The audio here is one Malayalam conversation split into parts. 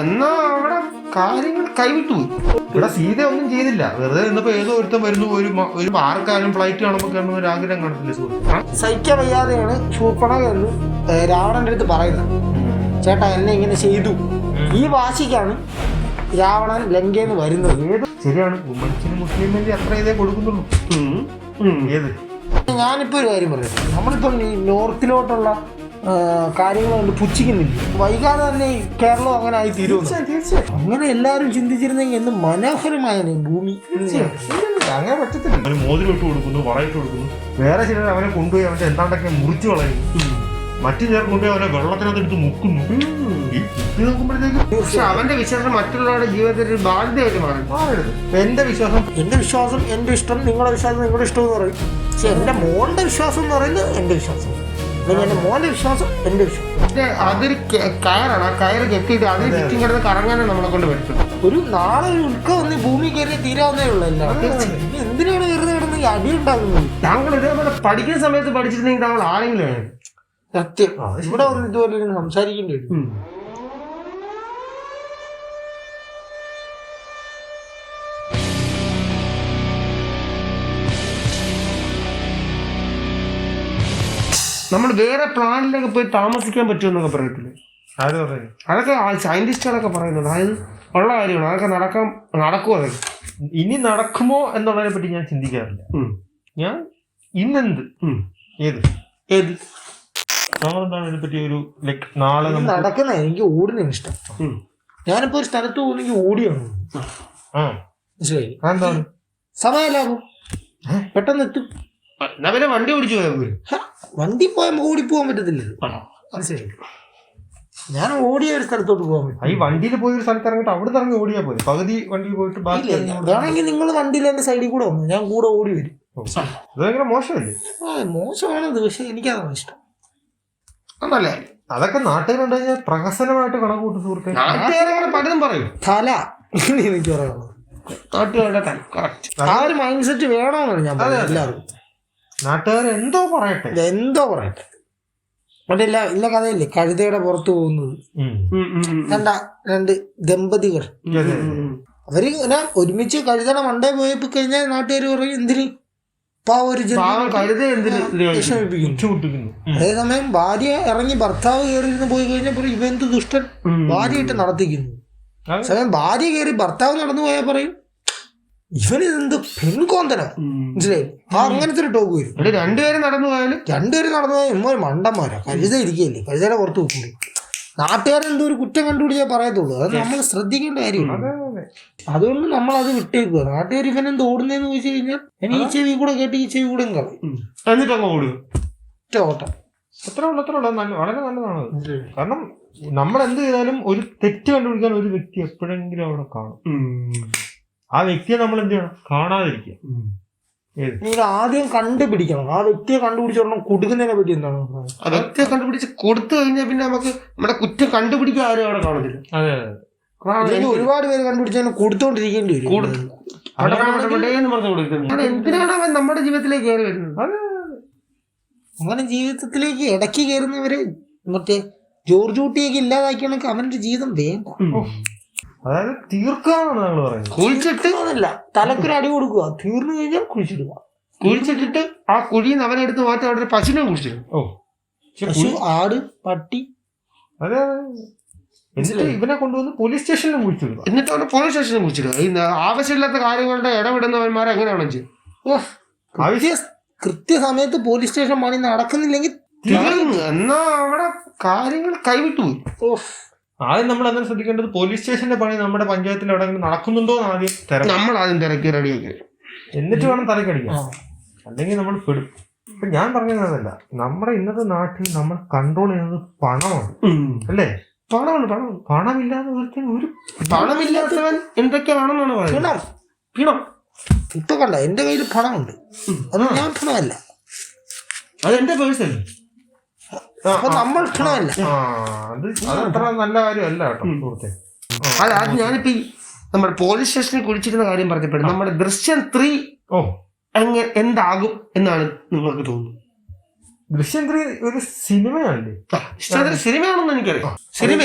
എന്നാ അവിടെ കാര്യങ്ങൾ കൈവിട്ടുപോയി. ഇവിടെ സീത ഒന്നും ചെയ്തില്ല, വെറുതെ നിന്നപ്പോ ഏതോ ഒരുത്തം വരുന്നു. ഒരു ആർക്കാരും ഫ്ലൈറ്റ് കാണുമ്പോ കാണുന്ന ഒരു ആഗ്രഹം കാണത്തില്ല. സഹിക്കാൻ വയ്യാതെയാണ് ശൂർപ്പണഖ എന്ന് രാവണന്റെ അടുത്ത് പറയുന്നത്. ചേട്ടാ എന്നെ ഇങ്ങനെ ചെയ്തു. ഈ വാശിക്കാണ് രാവണൻ ലങ്കയിൽ നിന്ന് വരുന്നത്. ശരിയാണ്, മനുഷ്യന് മുസ്ലിം വേണ്ടി അത്ര ഇതേ കൊടുക്കുന്നുള്ളൂ. ഏത് ഞാനിപ്പോ ഒരു കാര്യം പറയട്ടെ, നമ്മളിപ്പം ഈ നോർത്തിലോട്ടുള്ള കാര്യങ്ങൾ കൊണ്ട് പുച്ഛിക്കുന്നില്ല. വൈകാതെ തന്നെ കേരളം അങ്ങനെ ആയി തീരും. അങ്ങനെ എല്ലാവരും ചിന്തിച്ചിരുന്നെങ്കിൽ എന്ത് മനോഹരമായ ഭൂമി. അങ്ങനെ പറ്റത്തില്ല. അവന് മോതിരം ഇട്ട് കൊടുക്കുന്നു, വളയിട്ട് കൊടുക്കുന്നു. വേറെ ചിലർ അവനെ കൊണ്ടുപോയി അവന്റെ എന്താണ്ടൊക്കെ മുറിച്ചു കളയുന്നു. മറ്റു ചിലർ കൊണ്ടുപോയി അവനെ വെള്ളത്തിനകത്ത് എടുത്ത് മുക്കുന്നു. ഇത് നോക്കുമ്പോഴത്തേക്ക് പക്ഷെ അവന്റെ വിശ്വാസം മറ്റുള്ളവരുടെ ജീവിതത്തിൽ ഒരു ബാധ്യതയായിട്ട് മാറരുത്. എന്റെ വിശ്വാസം എന്റെ ഇഷ്ടം, നിങ്ങളുടെ വിശ്വാസം നിങ്ങളുടെ ഇഷ്ടം എന്ന് പറയും. പക്ഷെ എന്റെ മോളുടെ വിശ്വാസം എന്ന് പറയുന്നത് എന്റെ വിശ്വാസം, എന്റെ മോന്റെ വിശ്വാസം എന്റെ വിശ്വാസം. അതൊരു കയറാണ്. ആ കയറ് കെട്ടിയിട്ട് അതിന് ചുറ്റും കിടന്ന് കറങ്ങാനാണ് നമ്മളെ കൊണ്ട് പറ്റും. ഒരു നാളെ ഒരു ഉൾക്കം വന്ന് ഭൂമി കയറി തീരാവുന്നേ ഉള്ളൂ. എന്തിനാണ് വെറുതെ കിടന്ന് അടി ഉണ്ടാകുന്നത്? താങ്കൾ ഇതേപോലെ പഠിക്കുന്ന സമയത്ത് പഠിച്ചിരുന്നെങ്കിൽ താങ്കൾ ആരെങ്കിലും സത്യം ഇവിടെ വന്ന് ഇതുപോലെ സംസാരിക്കേണ്ടി വരും. നമ്മൾ വേറെ പ്ലാനിലൊക്കെ പോയി താമസിക്കാൻ പറ്റുമെന്നൊക്കെ പറയത്തില്ലേ? ആര് പറയുന്നത്? അതൊക്കെ സയന്റിസ്റ്റുകളൊക്കെ പറയുന്നത്. അതായത് ഉള്ള കാര്യമാണ്. അതൊക്കെ നടക്കുമോ? അതൊക്കെ ഇനി നടക്കുമോ എന്നുള്ളതിനെ പറ്റി ഞാൻ ചിന്തിക്കാറില്ല. ഞാൻ ഇന്നെന്ത് ഏത് നമ്മളെന്താണ് ഇതിനെപ്പറ്റി ഒരു നാളെ നടക്കുന്ന എനിക്ക് ഓടുന്ന ഇഷ്ടം. ഞാനിപ്പോ ഒരു സ്ഥലത്ത് പോകുന്നെങ്കിൽ ഓടിയാണ്. മനസ്സിലായി? എന്താണ് സമയലാകും, പെട്ടെന്ന് എത്തും. പിന്നെ വണ്ടി ഓടിച്ചു പോയാൽ വണ്ടി പോയാൽ ഓടിപ്പോകാൻ പറ്റത്തില്ലല്ലോ. മനസ്സിലായി? ഞാൻ ഓടിയ ഒരു സ്ഥലത്തോട്ട് പോകാൻ പറ്റും. ഈ വണ്ടിയിൽ പോയി ഒരു സ്ഥലത്ത് ഇറങ്ങിട്ട് അവിടെ ഇറങ്ങി ഓടിയാൽ പോലെ പകുതി വണ്ടി പോയിട്ട് ബാക്കി അതാണെങ്കിൽ നിങ്ങൾ വണ്ടിയിൽ എന്റെ സൈഡിൽ കൂടെ വന്നു, ഞാൻ കൂടെ ഓടി വരും. ഭയങ്കര മോശമല്ലേ? മോശമാണത്, പക്ഷെ എനിക്കതാണ് ഇഷ്ടം. അതല്ലേ, അതൊക്കെ നാട്ടുകാരുണ്ട് കഴിഞ്ഞാൽ പ്രഹസനമായിട്ട് കണക്ക് കൂട്ടും. സുഹൃത്തെ, നാട്ടുകാരെ പലതും പറയും. തല എനിക്ക് പറയാനുള്ളത് നാട്ടുകാരുടെ തല കറക്റ്റ്. ആ ഒരു മൈൻഡ് സെറ്റ് വേണമെന്നാണ് ഞാൻ പറയുന്നത്. എല്ലാവർക്കും നാട്ടുകാർ എന്തോ പറയട്ടെ. മറ്റേ ഇല്ല കഥയില്ലേ, കഴുതയുടെ പുറത്ത് പോകുന്നത്. രണ്ട് ദമ്പതികൾ അവര് ഇങ്ങനെ ഒരുമിച്ച് കഴുതയുടെ മണ്ടേ പോയപ്പോ കഴിഞ്ഞാൽ നാട്ടുകാർ പറയും എന്തിന് വിഷമിപ്പിക്കുന്നു. അതേസമയം ഭാര്യ ഇറങ്ങി ഭർത്താവ് കയറിയിരുന്ന് പോയി കഴിഞ്ഞപ്പോൾ ഇവന്ത് ദുഷ്ടൻ ഭാര്യയിട്ട് നടത്തിക്കുന്നു. സമയം ഭാര്യ കയറി ഭർത്താവ് നടന്നു പോയാൽ പറയും ഇവനിതെന്ത് പെൺകോന്തനം. മനസ്സിലായി? അങ്ങനത്തെ ഒരു ടോക്ക് വരും. രണ്ടുപേരും നടന്നു പോയാൽ ഇമ്മൊരു മണ്ടന്മാരാ. കഴുത ഇരിക്കുകയല്ലേ, കഴുതയുടെ പുറത്ത് വെക്കുന്നു. നാട്ടുകാരെന്തോ ഒരു കുറ്റം കണ്ടുപിടിച്ചാൽ പറയത്തുള്ളൂ. അത് നമ്മൾ ശ്രദ്ധിക്കേണ്ട കാര്യമാണ്. അതുകൊണ്ട് നമ്മൾ അത് വിട്ടേക്കുക. നാട്ടുകാർ ഇവനെന്ത് ഓടുന്നതെന്ന് ചോദിച്ചു കഴിഞ്ഞാൽ ഞാൻ ഈ ചെവി കൂടെ കേട്ട് ഈ ചെവി കൂടെ കളയും. എന്നിട്ടങ്ങ് ഓടുക. ഓട്ടം അത്ര വളരെ നല്ലതാണ്. കാരണം നമ്മൾ എന്ത് ചെയ്താലും ഒരു തെറ്റ് കണ്ടുപിടിക്കാൻ ഒരു വ്യക്തി എപ്പോഴെങ്കിലും അവിടെ കാണും. ആ വ്യക്തിയെ നമ്മൾ എന്ത് ചെയ്യണം? കാണാതിരിക്കുക. നിങ്ങൾ ആദ്യം കണ്ടുപിടിക്കണം. ആ വ്യക്തിയെ കണ്ടുപിടിച്ചോണം. കൊടുക്കുന്നതിനെ പറ്റി എന്താണ്? ആ വ്യക്തിയെ കണ്ടുപിടിച്ച് കൊടുത്തു കഴിഞ്ഞാൽ പിന്നെ നമുക്ക് നമ്മുടെ കുറ്റം കണ്ടുപിടിക്കാൻ ആരും അവിടെ കാണത്തില്ല. ഒരുപാട് പേര് കണ്ടുപിടിച്ചാൽ കൊടുത്തോണ്ടിരിക്കേണ്ടി വരും. എന്തിനാണ് അവൻ നമ്മുടെ ജീവിതത്തിലേക്ക് കയറി വരുന്നത്? അങ്ങനെ ജീവിതത്തിലേക്ക് ഇടയ്ക്ക് കയറുന്നവര് മറ്റേ ജോർജ് കുട്ടിയൊക്കെ ഇല്ലാതാക്കിയാണെങ്കിൽ അവന്റെ ജീവിതം വേണ്ട. അതായത് തീർക്കാന്നാണ് ഞങ്ങൾ പറയുന്നത്. കുഴിച്ചിട്ടല്ല, തലക്കൊരു അടി കൊടുക്കുക, തീർന്നു കഴിഞ്ഞാൽ കുഴിച്ചിടുക. കുഴിച്ചിട്ടിട്ട് ആ കുഴിന്ന് അവനെടുത്ത് മാറ്റാൻ അവിടെ പശുവിനെ കുഴിച്ചിടും. പശു, ആട്, പട്ടി. അതെ. എന്നിട്ട് ഇവനെ കൊണ്ടുവന്ന് പോലീസ് സ്റ്റേഷനിലും കുഴിച്ചിടുക. എന്നിട്ട് അവനെ പോലീസ് സ്റ്റേഷനിലും കുഴിച്ചിടുക. ഈ ആവശ്യമില്ലാത്ത കാര്യങ്ങളുടെ ഇടപെടുന്നവന്മാരെ എങ്ങനെയാണ് ചെയ്യുക? കൃത്യസമയത്ത് പോലീസ് സ്റ്റേഷൻ പണി നടക്കുന്നില്ലെങ്കിൽ എന്നാ അവിടെ കാര്യങ്ങൾ കൈവിട്ടുപോയി. ആദ്യം നമ്മൾ അങ്ങനെ ശ്രദ്ധിക്കേണ്ടത് പോലീസ് സ്റ്റേഷന്റെ പണി നമ്മുടെ പഞ്ചായത്തിൽ എവിടെയെങ്കിലും നടക്കുന്നുണ്ടോ എന്ന് ആദ്യം തിരക്കി റെഡിയാക്കി എന്നിട്ട് വേണം തലക്കടിക്കാൻ. അല്ലെങ്കിൽ നമ്മൾ പെടും. ഇപ്പൊ ഞാൻ പറഞ്ഞതല്ല, നമ്മുടെ ഇന്നത്തെ നാട്ടിൽ നമ്മൾ കൺട്രോൾ ചെയ്യുന്നത് പണമാണ്. അല്ലേ? പണമില്ലാത്തവൻ എന്തൊക്കെയാണെന്നാണ് പറയുന്നത്. പിണം ഇപ്പൊ കണ്ട എന്റെ കയ്യിൽ പണമുണ്ട്, അത് ഞാൻ പണമല്ല, അത് എന്റെ പേഴ്സണൽ. അപ്പൊ നമ്മൾ പണമല്ല. അതത്ര നല്ല കാര്യമല്ല കേട്ടോ സുഹൃത്തെ. അത് ഞാനിപ്പോ നമ്മുടെ പോലീസ് സ്റ്റേഷനിൽ കുഴിച്ചിരുന്ന കാര്യം പറഞ്ഞപ്പോഴും നമ്മുടെ ദൃശ്യം 3 എന്താകും എന്നാണ് നിങ്ങൾക്ക് തോന്നുന്നത്? ദൃശ്യം 3 ഒരു സിനിമയല്ലേ? സിനിമയാണെന്ന് എനിക്കറിയാം. സിനിമ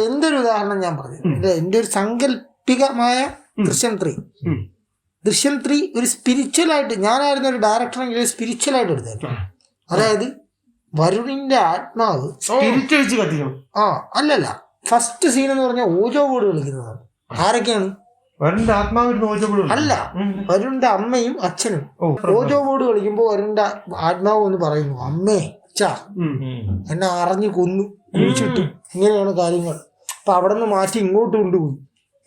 എന്റെ ഒരു ഉദാഹരണം ഞാൻ പറഞ്ഞു. എന്റെ ഒരു സങ്കല്പികമായ ദൃശ്യം 3 ഒരു സ്പിരിച്വൽ ആയിട്ട്, ഞാനായിരുന്ന ഒരു ഡയറക്ടറെങ്കിൽ സ്പിരിച്വൽ ആയിട്ട് എടുത്തായിരുന്നു. അതായത് വരുണിന്റെ ആത്മാവ് സ്പിരിറ്റ് വെച്ച് കത്തിക്കണം. അല്ലല്ല, ഫസ്റ്റ് സീൻ എന്ന് പറഞ്ഞാൽ ഓജോ ബോർഡ് കളിക്കുന്നതാണ്. ആരൊക്കെയാണ്? വരുണിന്റെ ആത്മാവ് അല്ല, വരുണിന്റെ അമ്മയും അച്ഛനും ഓജോ ബോർഡ് കളിക്കുമ്പോ വരുണിന്റെ ആത്മാവ് എന്ന് പറയുന്നു, അമ്മേ അച്ഛാ എന്നെ അറിഞ്ഞു കൊന്നു കുഴിച്ചിട്ടു, ഇങ്ങനെയാണ് കാര്യങ്ങൾ. അപ്പൊ അവിടെ നിന്ന് മാറ്റി ഇങ്ങോട്ട് കൊണ്ടുപോയി,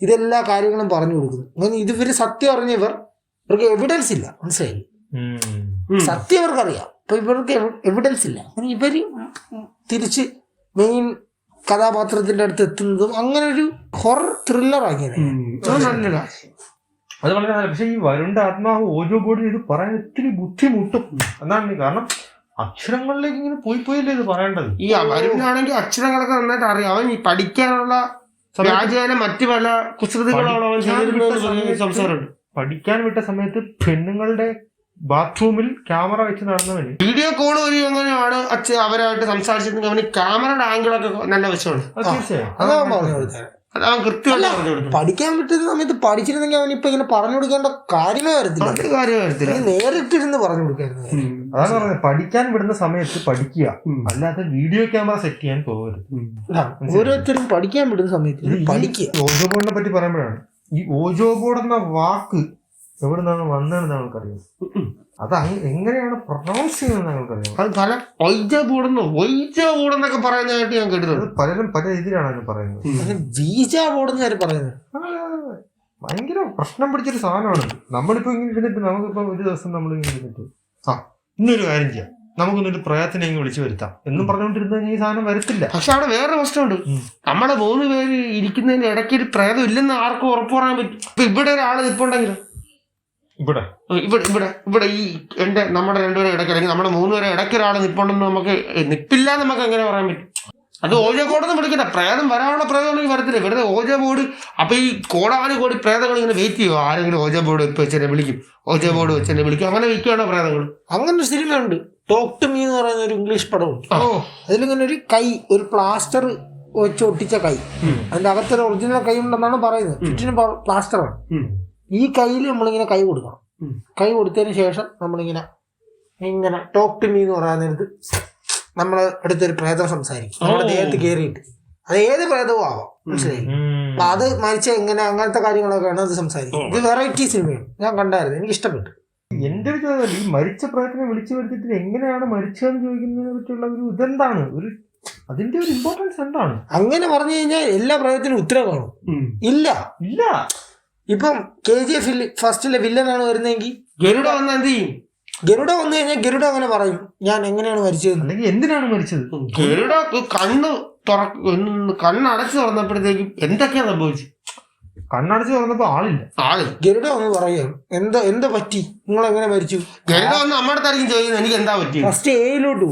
ഇതെല്ലാ കാര്യങ്ങളും പറഞ്ഞു കൊടുക്കുന്നു. അങ്ങനെ ഇതുവരെ സത്യം അറിഞ്ഞ ഇവർക്ക് എവിഡൻസ് ഇല്ല, മനസ്സിലായി? സത്യം ഇവർക്കറിയാം, അപ്പൊ ഇവർക്ക് എവിഡൻസ് ഇല്ല. അങ്ങനെ ഇവര് തിരിച്ച് മെയിൻ കഥാപാത്രത്തിന്റെ അടുത്ത് എത്തുന്നതും അങ്ങനെ ഒരു ഹൊറർ ത്രില്ലർ ആക്കിയത്. അത് വളരെ നല്ല. പക്ഷെ ഈ വരുണിന്റെ ആത്മാവ് ഓജോ ബോർഡിൽ ഇത് പറയാൻ ഒത്തിരി ബുദ്ധിമുട്ടും എന്നാണ്. കാരണം അക്ഷരങ്ങളിലേക്ക് ഇങ്ങനെ പോയില്ലേ ഇത് പറയേണ്ടത്. ഈ വരുണിനാണെങ്കിൽ അക്ഷരങ്ങളൊക്കെ നന്നായിട്ട് അറിയാം. അവൻ ഈ പഠിക്കാനുള്ള വ്യാജേന മറ്റു പല കുസൃതികളാണ് അവൻ ചെയ്തിരുന്നത് സംസാരമുണ്ട്. പഠിക്കാൻ വിട്ട സമയത്ത് പെണ്ണുങ്ങളുടെ ബാത്റൂമിൽ ക്യാമറ വെച്ച് നടന്നവന് വീഡിയോ കോൾ വഴി എങ്ങനെയാണ് അവരായിട്ട് സംസാരിച്ചിരുന്നെങ്കിൽ അവന് ക്യാമറയുടെ ആംഗിളൊക്കെ നല്ല വശമാണ്. അതാവൻ കൃത്യമായിട്ട് പറഞ്ഞു കൊടുക്കും. പഠിക്കാൻ പറ്റുന്ന സമയത്ത് പഠിച്ചിരുന്നെങ്കിൽ അവൻ ഇപ്പൊ ഇങ്ങനെ പറഞ്ഞു കൊടുക്കേണ്ട കാര്യമേ വരത്തില്ല. നേരിട്ടിരുന്ന് പറഞ്ഞു കൊടുക്കായിരുന്നു. അതാണ് പറഞ്ഞത്, പഠിക്കാൻ വിടുന്ന സമയത്ത് പഠിക്കുക, അല്ലാതെ വീഡിയോ ക്യാമറ സെറ്റ് ചെയ്യാൻ പോകരുത്. ഓരോരുത്തരും പഠിക്കാൻ വിടുന്ന സമയത്ത് പഠിക്കുക. ഓജോ ബോർഡിനെ പറ്റി പറയുമ്പോഴാണ് ഈ ഓജോ ബോർഡ് എന്ന വാക്ക് എവിടെ നിന്നാണ് വന്നതെന്ന് ഞങ്ങൾക്കറിയാം. അത് എങ്ങനെയാണ് പ്രൊണൗൺസ് ചെയ്യുന്നത് ഞങ്ങൾക്കറിയാം. അത് പല ഒയ്ജ ബോർഡെന്നൊക്കെ പറയുന്നതായിട്ട് ഞാൻ കേട്ടിട്ടുണ്ട്. പലരും പല രീതിയിലാണ് അതിന് പറയുന്നത്. വീജ ബോർഡെന്ന് വരെ പറയുന്നത് ഭയങ്കര പ്രശ്നം പിടിച്ചൊരു സാധനമാണ്. നമ്മളിപ്പോ ഇങ്ങനെ ഇരുന്നിട്ട് നമുക്കിപ്പോ ഒരു ദിവസം നമ്മൾ ഇങ്ങനെ ഇരുന്നിട്ട് ഇന്നൊരു കാര്യം ചെയ്യാം, നമുക്കൊന്നൊരു പ്രയത്നം ഇങ്ങനെ വിളിച്ചു വരുത്താം എന്നും പറഞ്ഞുകൊണ്ടിരുന്ന ഈ സാധനം വരത്തില്ല. പക്ഷെ അവിടെ വേറെ പ്രശ്നമുണ്ട്. നമ്മളെ 3 പേര് ഇരിക്കുന്നതിന്റെ ഇടയ്ക്ക് ഒരു പ്രേതം ഇല്ലെന്ന് ആർക്കും ഉറപ്പ് പറയാൻ പറ്റും. ഇപ്പൊ ഇവിടെ ഒരാള് നിൽപ്പുണ്ടെങ്കിൽ ഇവിടെ ഈ നമ്മുടെ 2 പേരെ ഇടയ്ക്ക്, അല്ലെങ്കിൽ നമ്മുടെ 3 പേരെ ഇടയ്ക്ക് ഒരാൾ നിൽപ്പുണ്ടെന്ന് നമുക്ക് നിപ്പില്ല നമുക്ക് എങ്ങനെ പറയാൻ പറ്റും? അത് ഓജോ ബോർഡെന്ന് വിളിക്കട്ടെ. പ്രേതം വരാനുള്ള പ്രേതമാണെങ്കിൽ വരത്തില്ല. വെറുതെ ഓജോ ബോർഡ്. അപ്പൊ ഈ കോടി പ്രേതങ്ങൾ ഇങ്ങനെ വെയിറ്റ് ചെയ്യുമോ? ആരെങ്കിലും ഓജോ ബോർഡ് വെച്ചെന്നെ വിളിക്കും, ഓജോ ബോർഡ് വെച്ചെന്നെ വിളിക്കും, അങ്ങനെ വിൽക്കുകയാണോ പ്രേതങ്ങൾ? അങ്ങനെ ഒരു സിനിമയുണ്ട്, ടോക്ക് ടു മീ എന്ന് പറയുന്ന ഒരു ഇംഗ്ലീഷ് പടമുണ്ട്. അതിലിങ്ങനെ ഒരു കൈ, ഒരു പ്ലാസ്റ്റർ വെച്ച് ഒട്ടിച്ച കൈ, അതിന്റെ അകത്തൊരു ഒറിജിനൽ കൈ ഉണ്ടെന്നാണ് പറയുന്നത്. ചുറ്റിനും പ്ലാസ്റ്ററാണ്. ഈ കയ്യിൽ നമ്മളിങ്ങനെ കൈ കൊടുക്കണം. കൈ കൊടുത്തതിന് ശേഷം നമ്മളിങ്ങനെ ടോക്ക് ടു മീ എന്ന് പറയുന്നിടത്ത് നമ്മളെ അടുത്തൊരു പ്രേതം സംസാരിക്കും. നമ്മുടെ ദേഹത്ത് കയറിയിട്ട്, അത് ഏത് പ്രേതവും ആവാം, മനസ്സിലായി? അപ്പൊ അത് മരിച്ച എങ്ങനെ, അങ്ങനത്തെ കാര്യങ്ങളൊക്കെയാണ് അത് സംസാരിക്കും. ഇത് വെറൈറ്റി സിനിമയാണ്, ഞാൻ കണ്ടായിരുന്നു, എനിക്ക് ഇഷ്ടപ്പെട്ടു. എന്റെ ഒരു ചോദ്യം, ഈ മരിച്ച പ്രേതത്തിനെ വിളിച്ചു വരുത്തിട്ട് എങ്ങനെയാണ് മരിച്ചതെന്ന് ചോദിക്കുന്നതിനെ പറ്റിയുള്ള ഒരു ഇതെന്താണ്, അതിന്റെ ഒരു ഇമ്പോർട്ടൻസ് എന്താണ്? അങ്ങനെ പറഞ്ഞു കഴിഞ്ഞാൽ എല്ലാ പ്രേതത്തിനും ഉത്തരം കാണും. ഇല്ല. ഇപ്പം KGF ഫസ്റ്റിലെ വില്ലനാണ് വരുന്നതെങ്കിൽ ഗരുഡ വന്ന് എന്ത് ചെയ്യും? ഗരുഡ വന്നു കഴിഞ്ഞാൽ ഗരുഡ അങ്ങനെ പറയും, ഞാൻ എങ്ങനെയാണ് മരിച്ചത്, അല്ലെങ്കിൽ എന്തിനാണ് മരിച്ചത്. ഗരുഡ കണ്ണടച്ച് തുറന്നപ്പോഴത്തേക്കും എന്തൊക്കെയാ സംഭവിച്ചു? കണ്ണടച്ച് തുറന്നപ്പോ ആളില്ല. ഗരുഡ വന്ന് പറയാം, എന്താ പറ്റി, നിങ്ങൾ എങ്ങനെ മരിച്ചു? ഗരുഡ വന്ന് നമ്മുടെ അടുത്തായിരിക്കും ചോദിക്കുന്നത്, എനിക്ക് എന്താ പറ്റി? ഫസ്റ്റ് എയിലോട്ട്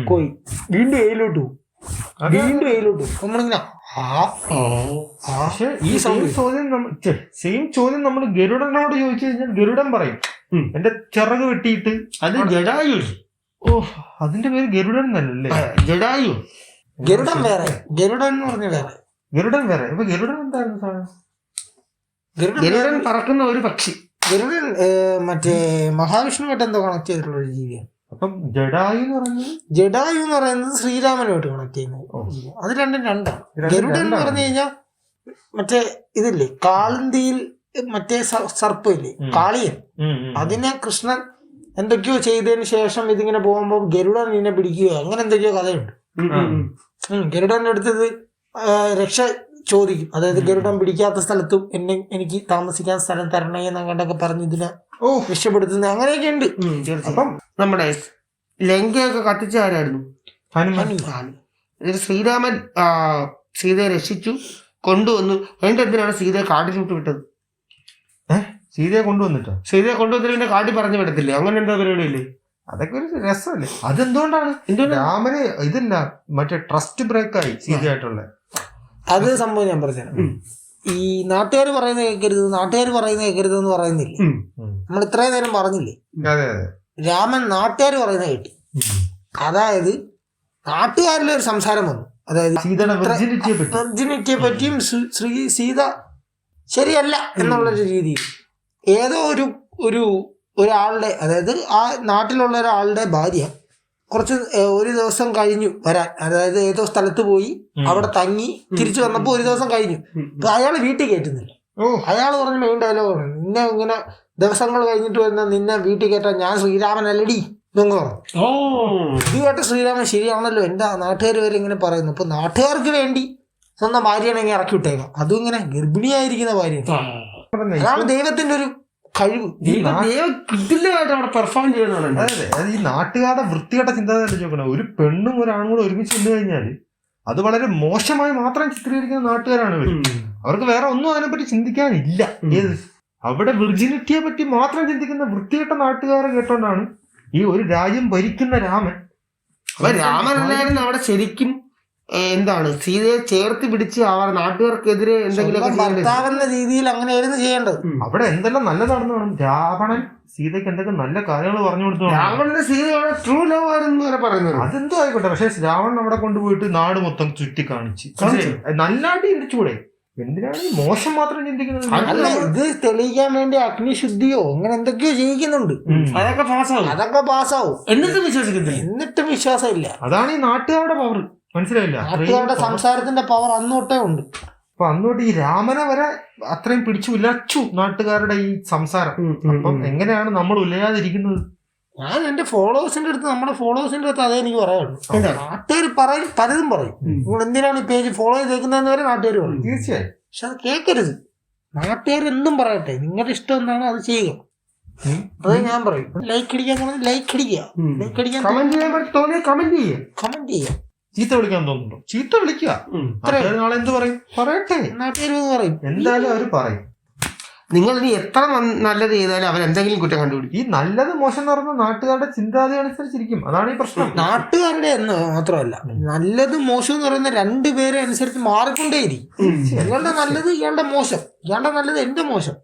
പോയി, വീണ്ടും എയിലോട്ട് പോകും, വീണ്ടും എയിലോട്ട്. നമ്മളിങ്ങനെ ഈ സെയിം ചോദ്യം നമ്മൾ ഗരുഡനോട് ചോദിച്ചു കഴിഞ്ഞാൽ ഗരുഡൻ പറയും എന്റെ ചിറക് വെട്ടിയിട്ട്. അത് ജഡായു. അതിന്റെ പേര് ഗരുഡൻ എന്നല്ലേ? ജഡായു. ഗരുഡൻ വേറെ, ഗരുഡൻ എന്ന് പറഞ്ഞ വേറെ, ഗരുഡൻ വേറെ. ഇപ്പൊ ഗരുഡൻ എന്തായിരുന്നു സാധനം? ഗരുഡൻ പറക്കുന്ന ഒരു പക്ഷി. ഗരുഡൻ മറ്റേ മഹാവിഷ്ണുവായിട്ട് എന്തോ കണക്ട് ചെയ്തിട്ടുള്ള ഒരു ജീവിയാണ്. അപ്പം ജഡായു എന്ന് പറയുന്നത് ശ്രീരാമനുമായിട്ട് കണക്ട് ചെയ്യുന്നത്. അത് രണ്ടാണ്. ഗരുഡൻ എന്ന് പറഞ്ഞു കഴിഞ്ഞാൽ മറ്റേ ഇതില്ലേ, കാളന്തിയിൽ മറ്റേ സർപ്പമില്ലേ, കാളിയൻ, അതിനെ കൃഷ്ണൻ എന്തൊക്കെയോ ചെയ്തതിന് ശേഷം ഇതിങ്ങനെ പോകുമ്പോ ഗരുഡൻ ഇതിനെ പിടിക്കുകയോ അങ്ങനെ എന്തൊക്കെയോ കഥയുണ്ട്. ഗരുഡന്റെ അടുത്തത് രക്ഷ ചോദിക്കും. അതായത് ഗരുഡൻ പിടിക്കാത്ത സ്ഥലത്തും എനിക്ക് താമസിക്കാൻ സ്ഥലം തരണേ എന്നങ്ങോട്ടൊക്കെ പറഞ്ഞ് ഇതിനെ രക്ഷപ്പെടുത്തുന്നത് അങ്ങനെയൊക്കെ ഉണ്ട്. അപ്പം നമ്മുടെ ലങ്കയൊക്കെ കത്തിച്ച ആരായിരുന്നു? ഹനുമാൻ. ശ്രീരാമൻ സീതയെ രക്ഷിച്ചു, കൊണ്ടുവന്നു. എന്നിട്ട് എന്തിനാണ് സീതയെ കാട്ടിലോട്ട് വിട്ടത്? സീതയെ കൊണ്ടുവന്നിട്ടോ? സീതയെ കൊണ്ടുവന്നിട്ട് പിന്നെ കാട്ടി പറഞ്ഞു വിടത്തില്ലേ? അങ്ങനെ എന്താ പരിപാടിയല്ലേ? അതൊക്കെ ഒരു രസമല്ലേ? അതെന്തുകൊണ്ടാണ് രാമന് ഇതില്ല, മറ്റേ ട്രസ്റ്റ് ബ്രേക്കായി സീതയായിട്ടുള്ള അത് സംഭവം ഞാൻ പറഞ്ഞുതരാം. ഈ നാട്ടുകാർ പറയുന്നത് കേൾക്കരുത് എന്ന് പറയുന്നില്ലേ, നമ്മൾ ഇത്രയും നേരം പറഞ്ഞില്ലേ? രാമൻ നാട്ടുകാർ പറയുന്നത് കേട്ടി, അതായത് നാട്ടുകാരിലൊരു സംസാരം വന്നു. അതായത് സീതയുടെ വെർജിനിറ്റിയെ പറ്റി. വെർജിനിറ്റിയെ പറ്റിയും സീത ശരിയല്ല എന്നുള്ളൊരു രീതിയിൽ ഏതോ ഒരാളുടെ, അതായത് ആ നാട്ടിലുള്ള ഒരാളുടെ ഭാര്യ ഒരു ദിവസം കഴിഞ്ഞു വരാൻ, അതായത് ഏതോ സ്ഥലത്ത് പോയി അവിടെ തങ്ങി തിരിച്ചു വന്നപ്പോൾ ഒരു ദിവസം കഴിഞ്ഞു. അയാൾ വീട്ടിൽ കയറ്റുന്നില്ല. അയാൾ പറഞ്ഞ മെയിൻ ഡയലോഗാണ്, നിന്നെ ഇങ്ങനെ ദിവസങ്ങൾ കഴിഞ്ഞിട്ട് വരുന്ന നിന്നെ വീട്ടിൽ കയറ്റാൻ ഞാൻ ശ്രീരാമനല്ലടി എന്നൊക്കെ പറഞ്ഞു. ഇത് കേട്ട് ശ്രീരാമൻ ശരിയാണല്ലോ, എൻ്റെ നാട്ടുകാർ വരെ ഇങ്ങനെ പറയുന്നു. ഇപ്പൊ നാട്ടുകാർക്ക് വേണ്ടി സ്വന്തം ഭാര്യയാണെങ്കിൽ ഇറക്കി വിട്ടേക്കാം, അതും ഇങ്ങനെ ഗർഭിണിയായിരിക്കുന്ന ഭാര്യ. അതാണ് ദൈവത്തിന്റെ ഒരു കഴിവ്. കിട്ടില്ലതായിട്ട് അവിടെ പെർഫോം ചെയ്യുന്നതാണ്. അതെ, അത് ഈ നാട്ടുകാരുടെ വൃത്തികെട്ട ചിന്താഗതി ചോദിക്കണം. ഒരു പെണ്ണും ഒരാണും കൂടെ ഒരുമിച്ച് ചെന്ന് കഴിഞ്ഞാൽ അത് വളരെ മോശമായി മാത്രം ചിത്രീകരിക്കുന്ന നാട്ടുകാരാണ് ഇവർ. അവർക്ക് വേറെ ഒന്നും അതിനെപ്പറ്റി ചിന്തിക്കാനില്ല. ഏത് അവിടെ വിർജിനിറ്റിയെ പറ്റി മാത്രം ചിന്തിക്കുന്ന വൃത്തികെട്ട നാട്ടുകാരെ കേട്ടോണ്ടാണ് ഈ ഒരു രാജ്യം ഭരിക്കുന്ന രാമൻ. രാമനല്ലായിരുന്നു അവിടെ ശരിക്കും എന്താണ് സീതയെ ചേർത്ത് പിടിച്ച് അവർ നാട്ടുകാർക്കെതിരെ എന്തെങ്കിലും ഭർത്താവെന്ന രീതിയിൽ അങ്ങനെയായിരുന്നു ചെയ്യേണ്ടത്. അവിടെ എന്തെല്ലാം നല്ലതാണെന്ന് വേണം. രാവണൻ സീതയ്ക്ക് എന്തൊക്കെ നല്ല കാര്യങ്ങൾ പറഞ്ഞു കൊടുത്തു. രാവണന്റെ സീതയുടെ ട്രൂ ലവ് ആയിരുന്നു വരെ പറയുന്നത്. അതെന്തോ ആയിക്കോട്ടെ, പക്ഷെ രാവണൻ അവിടെ കൊണ്ടുപോയിട്ട് നാട് മൊത്തം ചുറ്റി കാണിച്ച് നല്ലാണ്ട് ഇടിച്ചുകൂടെ? എന്തിനാണ് ഈ മോശം മാത്രം ചിന്തിക്കുന്നത്? അല്ല, ഇത് തെളിയിക്കാൻ വേണ്ടി അഗ്നിശുദ്ധിയോ അങ്ങനെ എന്തൊക്കെയോ ചെയ്യിക്കുന്നുണ്ട്. അതൊക്കെ പാസ്സാവും. എന്നിട്ടും വിശ്വാസമില്ല. അതാണ് ഈ നാട്ടുകാരുടെ പവർ. മനസ്സിലായില്ല? നാട്ടുകാരുടെ സംസാരത്തിന്റെ പവർ അന്നോട്ടേ ഉണ്ട്. അപ്പൊ അന്നോട്ട് ഈ രാമനെ വരെ അത്രയും പിടിച്ചു ഉലച്ചു നാട്ടുകാരുടെ ഈ സംസാരം. അപ്പം എങ്ങനെയാണ് നമ്മൾ ഉലയാതിരിക്കുന്നത്? ഞാൻ എന്റെ നമ്മുടെ ഫോളോവേഴ്സിന്റെ അടുത്ത് അതേ എനിക്ക് പറയാനുള്ളൂ. നാട്ടുകാർ പലതും പറയും. നിങ്ങൾ എന്തിനാണ് ഈ പേജ് ഫോളോ ചെയ്തേക്കുന്നതെന്ന് വരെ നാട്ടുകാർ പറയും. തീർച്ചയായും. പക്ഷെ അത് കേൾക്കരുത്. നാട്ടുകാർ എന്തും പറയട്ടെ, നിങ്ങളുടെ ഇഷ്ടം എന്താണോ അത് ചെയ്യുക. അത് ഞാൻ പറയും. ലൈക്ക് അടിക്കാൻ പോകുന്നത് ലൈക്ക് അടിക്കുക, ലൈക്ക് അടിക്കാൻ കമന്റ് ചെയ്യുക. ചീത്ത വിളിക്കാൻ തോന്നുന്നുണ്ടോ? ചീത്ത വിളിക്കുക. നാളെ എന്ത് പറയും? പറയട്ടെ. നാട്ടുകാർ പറയും, എന്തായാലും അവർ പറയും. നിങ്ങൾ ഇനി എത്ര നല്ലത് ചെയ്താലും അവരെന്തെങ്കിലും കുറ്റം കണ്ടുപിടിക്കും. ഈ നല്ലത് മോശം എന്ന് പറഞ്ഞാൽ നാട്ടുകാരുടെ ചിന്താഗതി അനുസരിച്ചിരിക്കും. അതാണ് ഈ പ്രശ്നം. നാട്ടുകാരുടെ എന്ന് മാത്രമല്ല, നല്ലത് മോശം എന്ന് പറയുന്ന രണ്ടുപേരെ അനുസരിച്ച് മാറിക്കൊണ്ടേയിരിക്കും. ഇയാളുടെ നല്ലത് ഇയാളുടെ മോശം, ഇയാളുടെ നല്ലത് എന്റെ മോശം,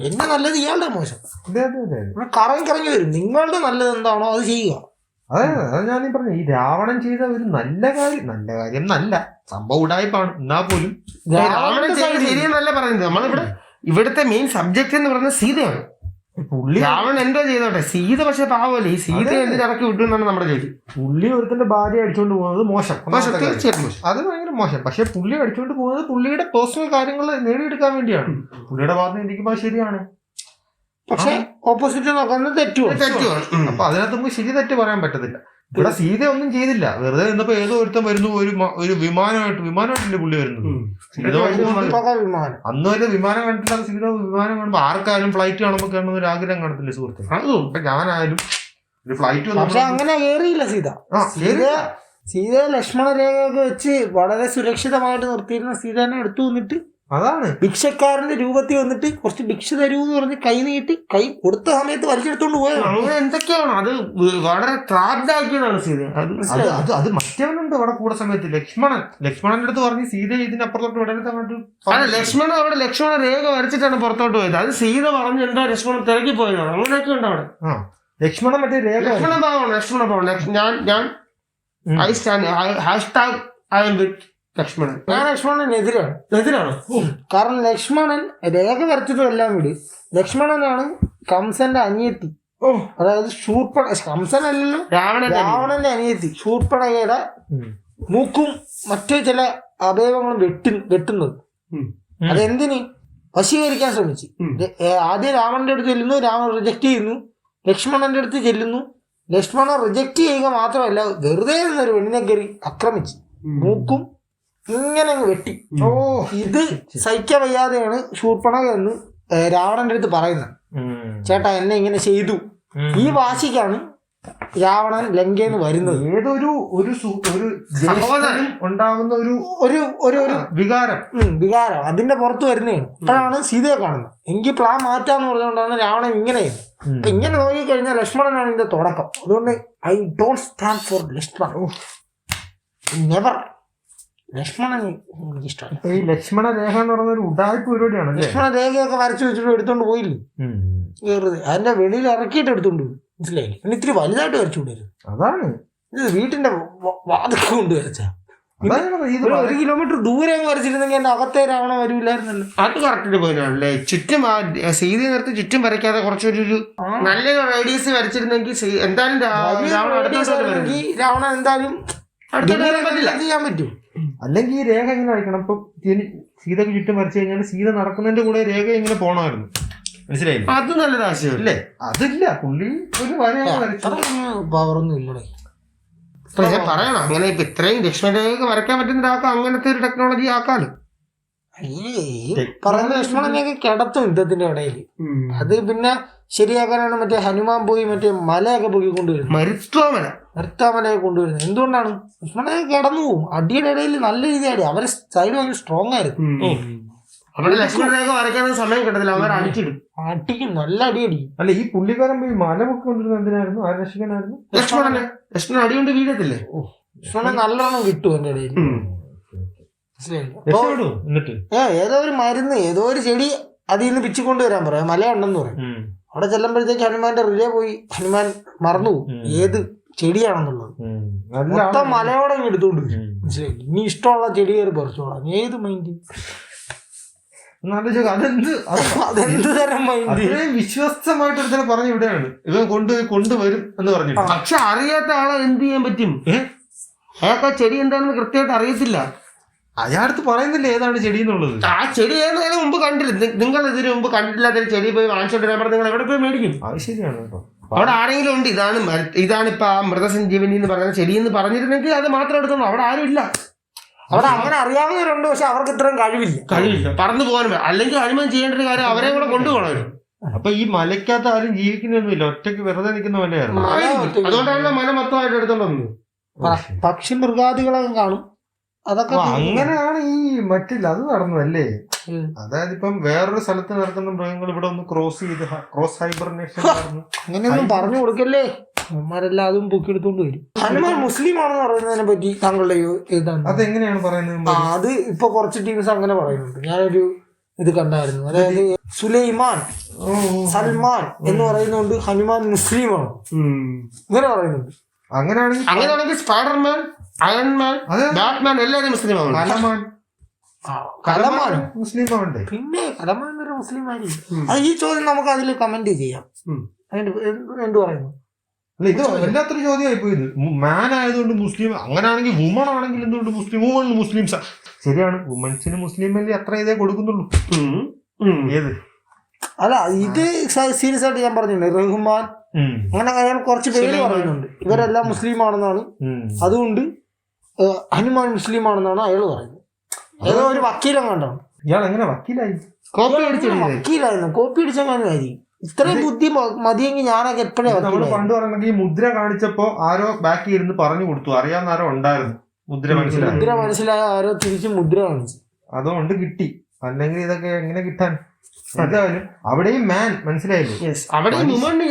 എന്റെ നല്ലത് ഇയാളുടെ മോശം. കറങ്ങി വരും. നിങ്ങളുടെ നല്ലത് എന്താണോ അത് ചെയ്യുക. അതെ, അത് ഞാനീ പറഞ്ഞു. ഈ രാവണൻ ചെയ്ത ഒരു നല്ല കാര്യം നല്ല സംഭവം ഉടായ്പാണ്. എന്നാ പോലും രാവണൻ ശരിയെന്നല്ല പറയുന്നത്. ഇവിടുത്തെ മെയിൻ സബ്ജക്ട് എന്ന് പറയുന്നത് സീതയാണ്. രാവണൻ എന്തോ ചെയ്തോട്ടെ, സീത പക്ഷെ പാവല്ലേ, ഈ സീത എന്തിന് ഇറക്കി വിട്ടു എന്നാണ് നമ്മുടെ ചോദ്യം. പുള്ളി ഒരുത്തന്റെ ഭാര്യ അടിച്ചോണ്ട് പോകുന്നത് മോശം, തീർച്ചയായിട്ടും അത് ഭയങ്കര മോശം. പക്ഷെ പുള്ളി അടിച്ചോണ്ട് പോകുന്നത് പുള്ളിയുടെ പേഴ്സണൽ കാര്യങ്ങൾ നേടിയെടുക്കാൻ വേണ്ടിയാണ്. പുള്ളിയുടെ ഭാഗത്ത് ചിന്തിക്കുമ്പോൾ ശരിയാണ്. പക്ഷെ ഓപ്പോസിറ്റ് നോക്കുന്നത് തെറ്റുമാണ്. അപ്പൊ അതിനകത്ത് നമുക്ക് ശരി തെറ്റ് പറയാൻ പറ്റത്തില്ല. ഇവിടെ സീത ഒന്നും ചെയ്തില്ല. വെറുതെ ഇന്നപ്പോ ഏതോ ഒരുത്തം വരുന്നു, ഒരു വിമാനമായിട്ടില്ല പുള്ളി വരുന്നത്. അന്ന് വരെ വിമാനം കണ്ടിട്ടില്ല. സീത വിമാനം കാണുമ്പോ ആർക്കായാലും ഫ്ലൈറ്റ് കാണുമ്പോ കാണുന്ന ഒരു ആഗ്രഹം കാണത്തില്ല സുഹൃത്ത്. ഇപ്പൊ ഞാനായാലും ഒരു ഫ്ലൈറ്റ് പക്ഷെ അങ്ങനെ കേറിയില്ല സീത ലക്ഷ്മണ രേഖയൊക്കെ വെച്ച് വളരെ സുരക്ഷിതമായിട്ട് നിർത്തിയിരുന്ന സീതനെ എടുത്തു വന്നിട്ട് അതാണ് ഭിക്ഷക്കാരന്റെ രൂപത്തിൽ വന്നിട്ട് കുറച്ച് ഭിക്ഷ തരൂ എന്ന് പറഞ്ഞ് കൈ നീട്ടി കൈ കൊടുത്ത സമയത്ത് വലിച്ചെടുത്തോണ്ട് പോയത്. അങ്ങനെ എന്തൊക്കെയാണ് അത് വളരെ ത്രാഗ്യതാണ് സീത. അത് മറ്റവനുണ്ട് അവിടെ കൂടെ സമയത്ത് ലക്ഷ്മണന്റെ അടുത്ത് പറഞ്ഞ് സീത ഇതിനപ്പുറത്തോട്ട് വിടരുത് അങ്ങോട്ട്. ലക്ഷ്മണ രേഖ വരച്ചിട്ടാണ് പുറത്തോട്ട് പോയത്. അത് സീത പറഞ്ഞു എന്താ ലക്ഷ്മണൻ തിരക്കി പോയതാണ്. അങ്ങനെയൊക്കെ ഉണ്ട് അവിടെ. ലക്ഷ്മണൻ മറ്റേ രേഖ ലക്ഷ്മണ ഭാവമാണ്. ഞാൻ ലക്ഷ്മണൻ ഞാൻ ലക്ഷ്മണനെതിരാണ്. കാരണം ലക്ഷ്മണൻ രേഖ വരച്ചതും എല്ലാം വിട്. ലക്ഷ്മണനാണ് കംസന്റെ അനിയത്തി, അതായത് കംസനല്ലല്ലോ രാവണന്റെ അനിയത്തി ശൂർപ്പണകയുടെ മൂക്കും മറ്റു ചില അവയവങ്ങളും വെട്ടുന്നത്. അതെന്തിന്? വശീകരിക്കാൻ ശ്രമിച്ചു. ആദ്യം രാവണന്റെ അടുത്ത് ചെല്ലുന്നു, രാവണൻ റിജക്ട് ചെയ്യുന്നു. ലക്ഷ്മണന്റെ അടുത്ത് ചെല്ലുന്നു, ലക്ഷ്മണൻ റിജക്ട് ചെയ്യുക മാത്രമല്ല വെറുതെ എന്നൊരു പെണ്ണിനെ കയറി ആക്രമിച്ചു, മൂക്കും ഇങ്ങനെ വെട്ടി. ഇത് സഹിക്കാൻ വയ്യാതെയാണ് ശൂർപ്പണക എന്ന് രാവണന്റെ അടുത്ത് പറയുന്നത്. ചേട്ടാ എന്നെ ഇങ്ങനെ ചെയ്തു. ഈ വാശിക്കാണ് രാവണൻ ലങ്കയിൽ നിന്ന് വരുന്നത്. ഏതൊരു ഉണ്ടാകുന്ന ഒരു വികാരം അതിന്റെ പുറത്ത് വരുന്നതാണ്. അപ്പോഴാണ് സീതയെ കാണുന്നത്. എങ്കിൽ പ്ലാൻ മാറ്റാന്ന് പറഞ്ഞുകൊണ്ടാണ് രാവണൻ ഇങ്ങനെ. അപ്പൊ ഇങ്ങനെ നോക്കിക്കഴിഞ്ഞാൽ ലക്ഷ്മണനാണ് ഇതിന്റെ തുടക്കം. അതുകൊണ്ട് I don't stand for Laxman, never. Lakshmanan ഇഷ്ടമാണ്. ഈ ലക്ഷ്മണ രേഖ എന്ന് പറയുന്ന ഒരു ഉടായ്പ പരിപാടിയാണ്. ലക്ഷ്മണ രേഖയൊക്കെ വരച്ചു വെച്ചിട്ട് എടുത്തോണ്ട് പോയില്ലേ വെറുതെ. അതിന്റെ വെളിയിൽ ഇറക്കിയിട്ട് എടുത്തോണ്ട് പോയി. മനസ്സിലായില്ലേ? പിന്നെ ഇത്തിരി വലുതായിട്ട് വരച്ചു വിടരുത്. അതാണ് ഇത് വീട്ടിന്റെ വാതിൽ കൊണ്ട് വരച്ച. ഒരു കിലോമീറ്റർ ദൂരെ വരച്ചിരുന്നെങ്കിൽ എന്റെ അകത്തെ രാവണ വരൂലായിരുന്നല്ലോ. അത് കറക്റ്റ് പോയിട്ടാണല്ലേ. ചുറ്റും സീതി നിർത്തി ചുറ്റും വരയ്ക്കാതെ കുറച്ചൊരു നല്ലൊരു റേഡിയസ് വരച്ചിരുന്നെങ്കിൽ എന്തായാലും രാവണ എന്തായാലും ചെയ്യാൻ പറ്റും. അല്ലെങ്കിൽ ഈ രേഖ എങ്ങനെ വരയ്ക്കണം? ഇപ്പൊ സീതക്ക് ചുറ്റും വരച്ചു കഴിഞ്ഞാൽ സീത നടക്കുന്നതിന്റെ കൂടെ രേഖ ഇങ്ങനെ പോണമായിരുന്നു. മനസ്സിലായില്ലേ? അത് നല്ലൊരു ആശയം അല്ലേ? അതില്ല, പുള്ളി ഒരു വരയൊക്കെ വരച്ചു. പവറൊന്നും ഇല്ലടേ. ഞാൻ പറയണം, അങ്ങനെ ഇപ്പൊ ഇത്രയും ലക്ഷ്മണരേഖ വരയ്ക്കാൻ പറ്റുന്ന ഒരാൾക്ക് അങ്ങനത്തെ ഒരു ടെക്നോളജി ആക്കാലോ. പറയുന്ന ലക്ഷ്മണനെയൊക്കെ കിടത്തും യുദ്ധത്തിന്റെ ഇടയിൽ. അത് പിന്നെ ശരിയാക്കാനാണ് മറ്റേ ഹനുമാൻ പോയി മറ്റേ മലയൊക്കെ പോയി കൊണ്ടുവരുന്നത്, മരുത്വാമലയെ കൊണ്ടുവരുന്നത്. എന്തുകൊണ്ടാണ്? ലക്ഷ്മണനെ കിടന്നു പോകും. അടിയുടെ ഇടയിൽ നല്ല രീതിയാണ്. അവരെ സൈഡ് ഭയങ്കര സ്ട്രോങ് ആയിരുന്നു. അവിടെ ലക്ഷ്മണരേഖ വരയ്ക്കാനും സമയം കിട്ടത്തില്ല, അവർ അടിച്ചിടും, അടിക്കും, നല്ല അടിയടി. അല്ല, ഈ പുള്ളിക്കാരൻ പോയി മലമൊക്കെ കൊണ്ടിരുന്നത് എന്തിനായിരുന്നു? ആര് രക്ഷിക്കാനായിരുന്നു? ലക്ഷ്മണൻ അടികൊണ്ട് വീഴത്തില്ലേ? ലക്ഷ്മണൻ നല്ലോണം കിട്ടും എന്റെ ഇടയിൽ. എന്നിട്ട് ഏതോ ഒരു മരുന്ന്, ഏതോ ഒരു ചെടി അതിൽ നിന്ന് പിച്ചിക്കൊണ്ട് വരാൻ പറയാം, മലയുണ്ടെന്ന് പറയും. അവിടെ ചെല്ലുമ്പോഴത്തേക്ക് ഹനുമാന്റെ റിലേ പോയി ഹനുമാൻ മറന്നുപോകും ഏത് ചെടിയാണെന്നുള്ളത്. മൊത്തം മലയോടെ എടുത്തോണ്ട് മനസ്സിലായി. ഇനി ഇഷ്ടമുള്ള ചെടി കയറി പറിച്ചോളാം. ഏത് മൈൻഡ്? അതെന്ത് തരം മൈൻഡ്? വിശ്വസ്തമായിട്ട് ഒരുത്തനെ പറഞ്ഞു വിടുകയാണ്, ഇവൻ കൊണ്ടുവരും എന്ന് പറഞ്ഞു. പക്ഷെ അറിയാത്ത ആളെ എന്ത് ചെയ്യാൻ പറ്റും? അയാൾക്ക് ആ ചെടി എന്താണെന്ന് കൃത്യമായിട്ട് അറിയത്തില്ല. അയാളടുത്ത് പറയുന്നില്ല ഏതാണ് ചെടി എന്നുള്ളത്. ആ ചെടി ഏതായാലും മുമ്പ് കണ്ടില്ല. നിങ്ങൾ ഇതിന് മുമ്പ് കണ്ടിട്ടില്ലാത്ത ചെടി പോയി വാങ്ങിച്ചോണ്ടിരാൻ പറഞ്ഞാൽ നിങ്ങൾ എവിടെ പോയി മേടിക്കും? അത് ശരിയാണ് കേട്ടോ. അവിടെ ആരെങ്കിലും ഉണ്ട് ഇതാണിപ്പോ ആ മൃതസഞ്ജീവനി എന്ന് പറയുന്ന ചെടി എന്ന് പറഞ്ഞിരുന്നെങ്കിൽ അത് മാത്രം എടുത്തോളൂ. അവിടെ ആരും ഇല്ല. അവിടെ അങ്ങനെ അറിയാവുന്നവരുണ്ട്, പക്ഷെ അവർക്ക് ഇത്രയും കഴിവില്ല. പറന്നു പോകാനും. അല്ലെങ്കിൽ ഹനുമാൻ ചെയ്യേണ്ട ഒരു കാര്യം അവരെ കൂടെ കൊണ്ടുപോകണം. അപ്പൊ ഈ മലയ്ക്കകത്ത് ആരും ജീവിക്കുന്നൊന്നുമില്ല, ഒറ്റയ്ക്ക് വെറുതെ നിൽക്കുന്ന മലയായിരുന്നു. അതുകൊണ്ടാണല്ലോ മല മൊത്തമായിട്ട് എടുത്തോണ്ട് പക്ഷി മൃഗാദികളൊക്കെ കാണും. അതൊക്കെ അങ്ങനെയാണ് ഈ മറ്റില്ല അത് നടന്നതല്ലേ. അതായത് ഇപ്പം വേറൊരു സ്ഥലത്ത് നടക്കുന്ന മൃഗങ്ങൾ ഇവിടെ ഒന്ന് ക്രോസ് ഹൈബർനേഷൻ അങ്ങനെയൊന്നും പറഞ്ഞു കൊടുക്കല്ലേ. അവന്മാരെല്ലാം അതും പൊക്കിയെടുത്തോണ്ട് വരും. ഹനുമാൻ മുസ്ലിം ആണെന്ന് പറയുന്നതിനെ പറ്റി താങ്കളുടെ ഇതാണ്? അതെങ്ങനെയാണ് പറയുന്നത്? അത് ഇപ്പൊ കുറച്ച് ടീംസ് അങ്ങനെ പറയുന്നുണ്ട്. ഞാനൊരു ഇത് കണ്ടായിരുന്നു. അതായത് സുലൈമാൻ, സൽമാൻ എന്ന് പറയുന്നുണ്ട് ഹനുമാൻ മുസ്ലിമാണ് ഇങ്ങനെ പറയുന്നുണ്ട്. അങ്ങനെയാണെങ്കിൽ സ്പൈഡർമാൻ, അയൺമാൻ, ബാറ്റ്മാൻ എല്ലാവരും മുസ്ലിമാണ്. കലമാൻ മുസ്ലിമാണ്ടേ? പിന്നെ കലമാൻ വരെ മുസ്ലിം ആയിരിക്കും. അത് ഈ ചോദ്യം നമുക്ക് അതിൽ കമന്റ് ചെയ്യാം. എന്ത് പറയുന്നു? അല്ല, ഇത് വല്ലാത്തൊരു ചോദ്യമായി പോയത്. മാൻ ആയതുകൊണ്ട് മുസ്ലിം, അങ്ങനെയാണെങ്കിൽ വുമൺ ആണെങ്കിൽ എന്തുകൊണ്ട് മുസ്ലിം? വുമൺ മുസ്ലിംസ് ശരിയാണ്. വുമൻസിന് മുസ്ലിം അല്ലേ അത്ര ഇതേ കൊടുക്കുന്നുള്ളൂ. ഏത് അല്ല, ഇത് സീരിയസ് ആയിട്ട് ഞാൻ പറഞ്ഞില്ലേ, റഹ്മാൻ അങ്ങനെ അയാൾ കുറച്ച് പേര് പറയുന്നുണ്ട് ഇവരെല്ലാം മുസ്ലിം ആണെന്നാണ്. അതുകൊണ്ട് ഹനുമാൻ മുസ്ലിം ആണെന്നാണ് അയാൾ പറയുന്നത്. ഏതോ ഒരു വക്കീലം കണ്ടാണ്. ഇയാൾ എങ്ങനെ വക്കീലായി? വക്കീലായിരുന്നു, കോപ്പി അടിച്ചെങ്ങാനും. ഇത്രയും ബുദ്ധി മതിയെങ്കിൽ ഞാനൊക്കെ എപ്പോഴേ പണ്ട് പറയണെങ്കിൽ ഈ മുദ്ര കാണിച്ചപ്പോ ആരോ ബാക്കി ഇരുന്ന് പറഞ്ഞു കൊടുത്തു, അറിയാവുന്ന ആരോ ഉണ്ടായിരുന്നു. മുദ്ര മനസ്സിലായ ആരോ തിരിച്ച് മുദ്ര കാണിച്ചു, അതുകൊണ്ട് കിട്ടി. അല്ലെങ്കിൽ ഇതൊക്കെ എങ്ങനെ കിട്ടാൻ? എന്തായാലും അവിടെയും മാൻ മനസ്സിലായില്ലേ,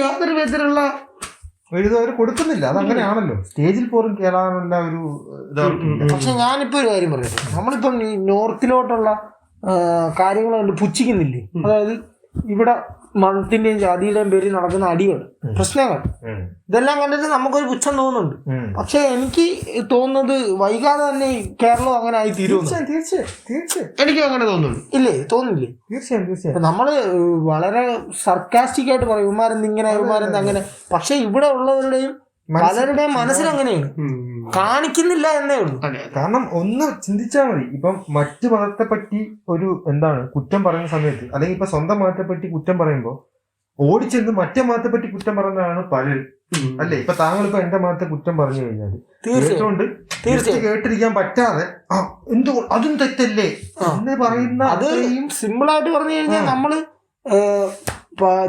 യാതൊരു വിധത്തിലുള്ള ഒരു അവർ കൊടുക്കുന്നില്ല. അതങ്ങനെയാണല്ലോ, സ്റ്റേജിൽ പോലും കേറാനുള്ള ഒരു ഇതാ. പക്ഷെ ഞാനിപ്പോ ഒരു കാര്യം പറയട്ടെ, നമ്മളിപ്പം ഈ നോർത്തിലോട്ടുള്ള കാര്യങ്ങൾ കണ്ട് പുച്ഛിക്കുന്നില്ലേ? അതായത് ഇവിടെ മതത്തിന്റെയും ജാതിയുടെയും പേരിൽ നടക്കുന്ന അടികൾ, പ്രശ്നങ്ങൾ, ഇതെല്ലാം കണ്ടിട്ട് നമുക്കൊരു പുച്ഛം തോന്നുന്നുണ്ട്. പക്ഷെ എനിക്ക് തോന്നുന്നത് വൈകാതെ തന്നെ കേരളം അങ്ങനെ ആയി തീരുന്നു. എനിക്കും അങ്ങനെ തോന്നുന്നു. ഇല്ലേ? തോന്നില്ലേ? തീർച്ചയായും. നമ്മള് വളരെ സർക്കാസ്റ്റിക് ആയിട്ട് പറയും ഇവന്മാരെന്തിങ്ങനെ ഇവന്മാരെന്ത് അങ്ങനെ. പക്ഷെ ഇവിടെ ഉള്ളവരുടെയും പലരുടെയും മനസ്സിലങ്ങനെയാണ്, കാണിക്കുന്നില്ല എന്നേ ഉള്ളൂ. കാരണം ഒന്ന് ചിന്തിച്ചാൽ മതി. ഇപ്പം മറ്റു മതത്തെ പറ്റി ഒരു കുറ്റം പറയുന്ന സമയത്ത്, അല്ലെങ്കിൽ ഇപ്പൊ സ്വന്തം മതത്തെ പറ്റി കുറ്റം പറയുമ്പോൾ ഓടിച്ചെന്ന് മറ്റേ മതത്തെ പറ്റി കുറ്റം പറയുന്നതാണ് പലരും, അല്ലേ? ഇപ്പൊ താങ്കൾ ഇപ്പൊ എന്റെ മതത്തെ കുറ്റം പറഞ്ഞു കഴിഞ്ഞാൽ തീർച്ചയായിട്ടും കേട്ടിരിക്കാൻ പറ്റാതെ എന്തുകൊണ്ട് അതും തെറ്റല്ലേ എന്ന് പറയുന്ന, അത് സിമ്പിൾ ആയിട്ട് പറഞ്ഞു കഴിഞ്ഞാൽ നമ്മള്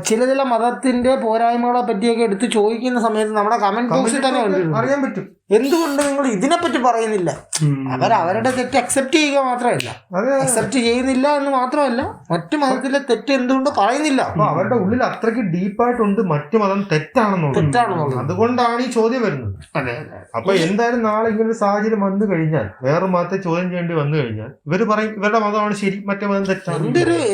ചില മതത്തിന്റെ പോരായ്മകളെ പറ്റിയൊക്കെ എടുത്ത് ചോദിക്കുന്ന സമയത്ത് നമ്മുടെ കമന്റ് ബോക്സിൽ തന്നെ അറിയാൻ പറ്റും എന്തുകൊണ്ട് നിങ്ങൾ ഇതിനെപ്പറ്റി പറയുന്നില്ല. അവരുടെ തെറ്റ് അക്സെപ്റ്റ് ചെയ്യുക മാത്രമല്ല, അക്സെപ്റ്റ് ചെയ്യുന്നില്ല എന്ന് മാത്രമല്ല, മറ്റു മതത്തിലെ തെറ്റ് എന്തുകൊണ്ട് പറയുന്നില്ല. അപ്പൊ അവരുടെ ഉള്ളിൽ അത്രയ്ക്ക് ഡീപ്പായിട്ടുണ്ട് മറ്റു മതം തെറ്റാണെന്നുള്ളത്. അതുകൊണ്ടാണ് ഈ ചോദ്യം വരുന്നത്. അപ്പൊ എന്തായാലും നാളെ ഇങ്ങനൊരു സാഹചര്യം വന്നു കഴിഞ്ഞാൽ, വേറെ മതത്തെ ചോദ്യം ചെയ്യേണ്ടി വന്നു കഴിഞ്ഞാൽ ഇവര് പറയും ഇവരുടെ മതമാണ് ശരി, മറ്റേ മതം തെറ്റാണ്.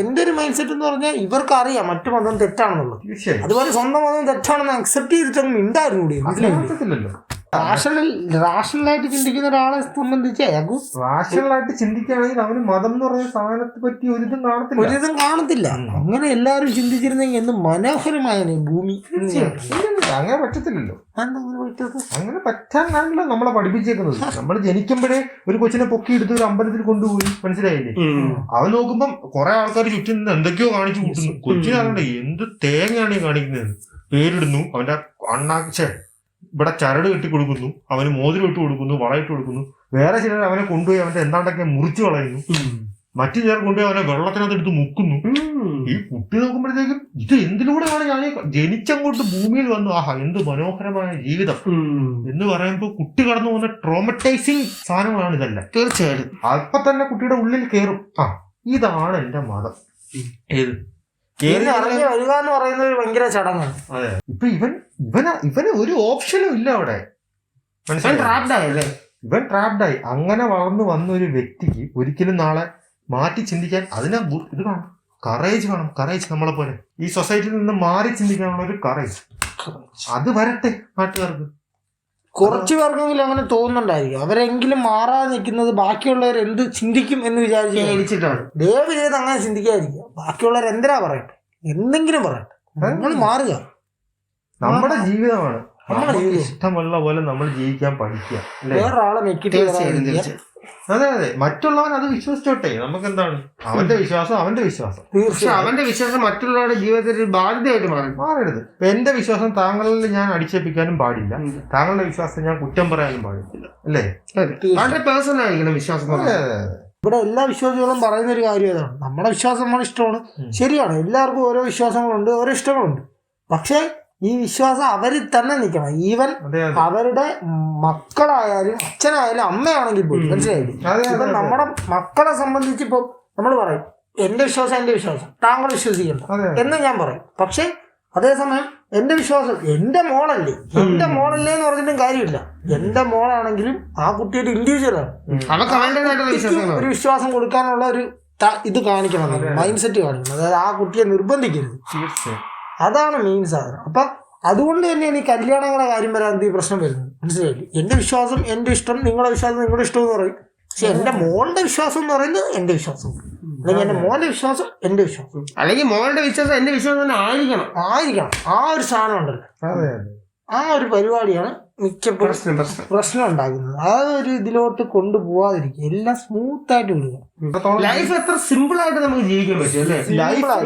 എന്റെ ഒരു മൈൻഡ് സെറ്റ് എന്ന് പറഞ്ഞാൽ ഇവർക്ക് അറിയാം മറ്റു മതം തെറ്റാണെന്നുള്ളത്. അതുപോലെ സ്വന്തം മതം തെറ്റാണെന്ന് അക്സെപ്റ്റ് ചെയ്തിട്ടൊന്നും ഉണ്ടായിരുന്നു. മനസ്സിലായില്ലല്ലോ. റാഷണലായിട്ട് ചിന്തിക്കുന്ന ഒരാളെ സംബന്ധിച്ച് അയാൾക്ക് റാഷണലായിട്ട് ചിന്തിക്കുകയാണെങ്കിൽ അവന് മതം എന്ന് പറയുന്ന സാധനത്തെ പറ്റി ഒരിതും കാണത്തില്ല. അങ്ങനെ എല്ലാവരും ചിന്തിച്ചിരുന്നെങ്കിൽ എന്ത് മനോഹരമായ ഭൂമി. അങ്ങനെ പറ്റത്തില്ലല്ലോ. അങ്ങനെ പറ്റാനാണല്ലോ നമ്മളെ പഠിപ്പിച്ചേക്കുന്നത്. നമ്മൾ ജനിക്കുമ്പോഴേ ഒരു കൊച്ചിനെ പൊക്കിയെടുത്ത് ഒരു അമ്പലത്തിൽ കൊണ്ടുപോയി, മനസ്സിലായില്ലേ? അവൻ നോക്കുമ്പം കുറെ ആൾക്കാർ ചുറ്റും നിന്ന് എന്തൊക്കെയോ കാണിച്ചു കൂട്ടുന്നു. കൊച്ചിനാകണ്ടേ എന്ത് തേങ്ങയാണ് ഈ കാണിക്കുന്നത്. പേരിടുന്നു, അവന്റെ അണ്ണാച്ചേ ഇവിടെ ചരട് കെട്ടി കൊടുക്കുന്നു, അവന് മോതിരം ഇട്ട് കൊടുക്കുന്നു, വളയിട്ട് കൊടുക്കുന്നു. വേറെ ചിലർ അവനെ കൊണ്ടുപോയി അവന്റെ എന്താണ്ടൊക്കെ മുറിച്ചു കളയുന്നു. മറ്റു ചിലർ കൊണ്ടുപോയി അവനെ വെള്ളത്തിനകത്ത് എടുത്ത് മുക്കുന്നു. ഈ കുട്ടി നോക്കുമ്പോഴത്തേക്കും ഇത് എന്തിലൂടെയാണ് ഞാൻ ജനിച്ചങ്ങോട്ട് ഭൂമിയിൽ വന്നു, ആഹാ എന്ത് മനോഹരമായ ജീവിതം എന്ന് പറയുമ്പോൾ കുട്ടി കടന്നു പോകുന്ന ട്രോമറ്റൈസിങ് സാധനങ്ങളാണ് ഇതല്ല. തീർച്ചയായിട്ടും അപ്പൊ തന്നെ കുട്ടിയുടെ ഉള്ളിൽ കയറും, ഇതാണ് എന്റെ മതം. ഏത് ഇറങ്ങി വരിക എന്ന് പറയുന്നത് ഭയങ്കര ചടങ്ങാണ്. അതെ. ഇപ്പൊ ഇവന് ഒരു ഓപ്ഷനും ഇല്ല അവിടെ. ഇവൻ ട്രാപ്ഡായി. അങ്ങനെ വളർന്നു വന്ന ഒരു വ്യക്തിക്ക് ഒരിക്കലും നാളെ മാറ്റി ചിന്തിക്കാൻ ഇത് കാണും, കറേജ് കാണും. കറേജ് നമ്മളെ പോലെ ഈ സൊസൈറ്റിയിൽ നിന്ന് മാറി ചിന്തിക്കാനുള്ള ഒരു കറേജ് അത് വരട്ടെ നാട്ടുകാർക്ക്. കുറച്ചു പേർക്കെങ്കിലും അങ്ങനെ തോന്നുന്നുണ്ടായിരിക്കും. അവരെങ്കിലും മാറാതെ നിൽക്കുന്നത് ബാക്കിയുള്ളവർ എന്ത് ചിന്തിക്കും എന്ന് വിചാരിച്ചിട്ടാണ്. ദയവ് ചെയ്ത് അങ്ങനെ ചിന്തിക്കാതിരിക്കുക. ബാക്കിയുള്ളവർ എന്തിനാ പറയട്ടെ, എന്തെങ്കിലും പറയട്ടെ, നമ്മൾ മാറുക. നമ്മുടെ ജീവിതമാണ്, ഇഷ്ടമുള്ള പോലെ നമ്മൾ ജീവിക്കാൻ പഠിക്കുക. വേറൊരാളെ മെക്കിട്ട്. അതെ അതെ, മറ്റുള്ളവൻ അത് വിശ്വസിച്ചോട്ടെ, നമുക്ക് എന്താണ് അവന്റെ വിശ്വാസം അവന്റെ വിശ്വാസം. പക്ഷെ അവന്റെ വിശ്വാസം മറ്റുള്ളവരുടെ ജീവിതത്തിൽ ഒരു ബാധ്യതയായിട്ട് മാറരുത്. എന്റെ വിശ്വാസം താങ്കളിൽ ഞാൻ അടിച്ചേൽപ്പിക്കാനും പാടില്ല, താങ്കളുടെ വിശ്വാസം ഞാൻ കുറ്റം പറയാനും പാടില്ല, അല്ലേ? വളരെ പേഴ്സണൽ ആയിരിക്കണം വിശ്വാസം. ഇവിടെ എല്ലാ വിശ്വാസികളും പറയുന്ന ഒരു കാര്യം അതാണ്, നമ്മുടെ വിശ്വാസം നമ്മുടെ ഇഷ്ടമാണ്. ശരിയാണ്, എല്ലാവർക്കും ഓരോ വിശ്വാസങ്ങളുണ്ട്, ഓരോ ഇഷ്ടങ്ങളുണ്ട്. പക്ഷേ ഈ വിശ്വാസം അവരിൽ തന്നെ നിൽക്കണം. ഈവൻ അവരുടെ മക്കളായാലും അച്ഛനായാലും അമ്മയാണെങ്കിൽ പോലും, മനസ്സിലായില്ലേ? ഇപ്പൊ നമ്മുടെ മക്കളെ സംബന്ധിച്ച് ഇപ്പൊ നമ്മൾ പറയും എന്റെ വിശ്വാസം എന്റെ വിശ്വാസം, താങ്കൾ വിശ്വസിക്കണ്ട എന്ന് ഞാൻ പറയും. പക്ഷെ അതേസമയം എന്റെ വിശ്വാസം എന്റെ മോളല്ലേ എന്ന് പറഞ്ഞിട്ടും കാര്യമില്ല. എന്റെ മോളാണെങ്കിലും ആ കുട്ടിയുടെ ഇൻഡിവിജ്വലാണ്. ഒരു വിശ്വാസം കൊടുക്കാനുള്ള ഒരു ഇത് കാണിക്കണം, മൈൻഡ് സെറ്റ് കാണിക്കണം. അതായത് ആ കുട്ടിയെ നിർബന്ധിക്കരുത്. അതാണ് മെയിൻ സാധനം. അപ്പൊ അതുകൊണ്ട് തന്നെയാണ് ഈ കല്യാണങ്ങളുടെ കാര്യം വരാൻ ഈ പ്രശ്നം വരുന്നത്, മനസ്സിലായില്ലേ? എന്റെ വിശ്വാസം എന്റെ ഇഷ്ടം, നിങ്ങളുടെ വിശ്വാസം നിങ്ങളുടെ ഇഷ്ടം എന്ന് പറയും. പക്ഷെ എന്റെ മോളുടെ വിശ്വാസം എന്ന് പറയുന്നത് എന്റെ വിശ്വാസം, അല്ലെങ്കിൽ എന്റെ മോന്റെ വിശ്വാസം എന്റെ വിശ്വാസം, അല്ലെങ്കിൽ മോളുടെ വിശ്വാസം എന്റെ വിശ്വാസം തന്നെ ആയിരിക്കണം. ആ ഒരു സാധനം ഉണ്ടല്ലോ, ആ ഒരു പരിപാടിയാണ് മിക്ക പ്രശ്നം ഉണ്ടാക്കുന്നത്. ആ ഒരു ഇതിലോട്ട് കൊണ്ടുപോവാതിരിക്കുക, എല്ലാം സ്മൂത്ത് ആയിട്ട് വിടുക. ലൈഫ് എത്ര സിമ്പിൾ ആയിട്ട് നമുക്ക് ജീവിക്കാൻ പറ്റും, അല്ലേ?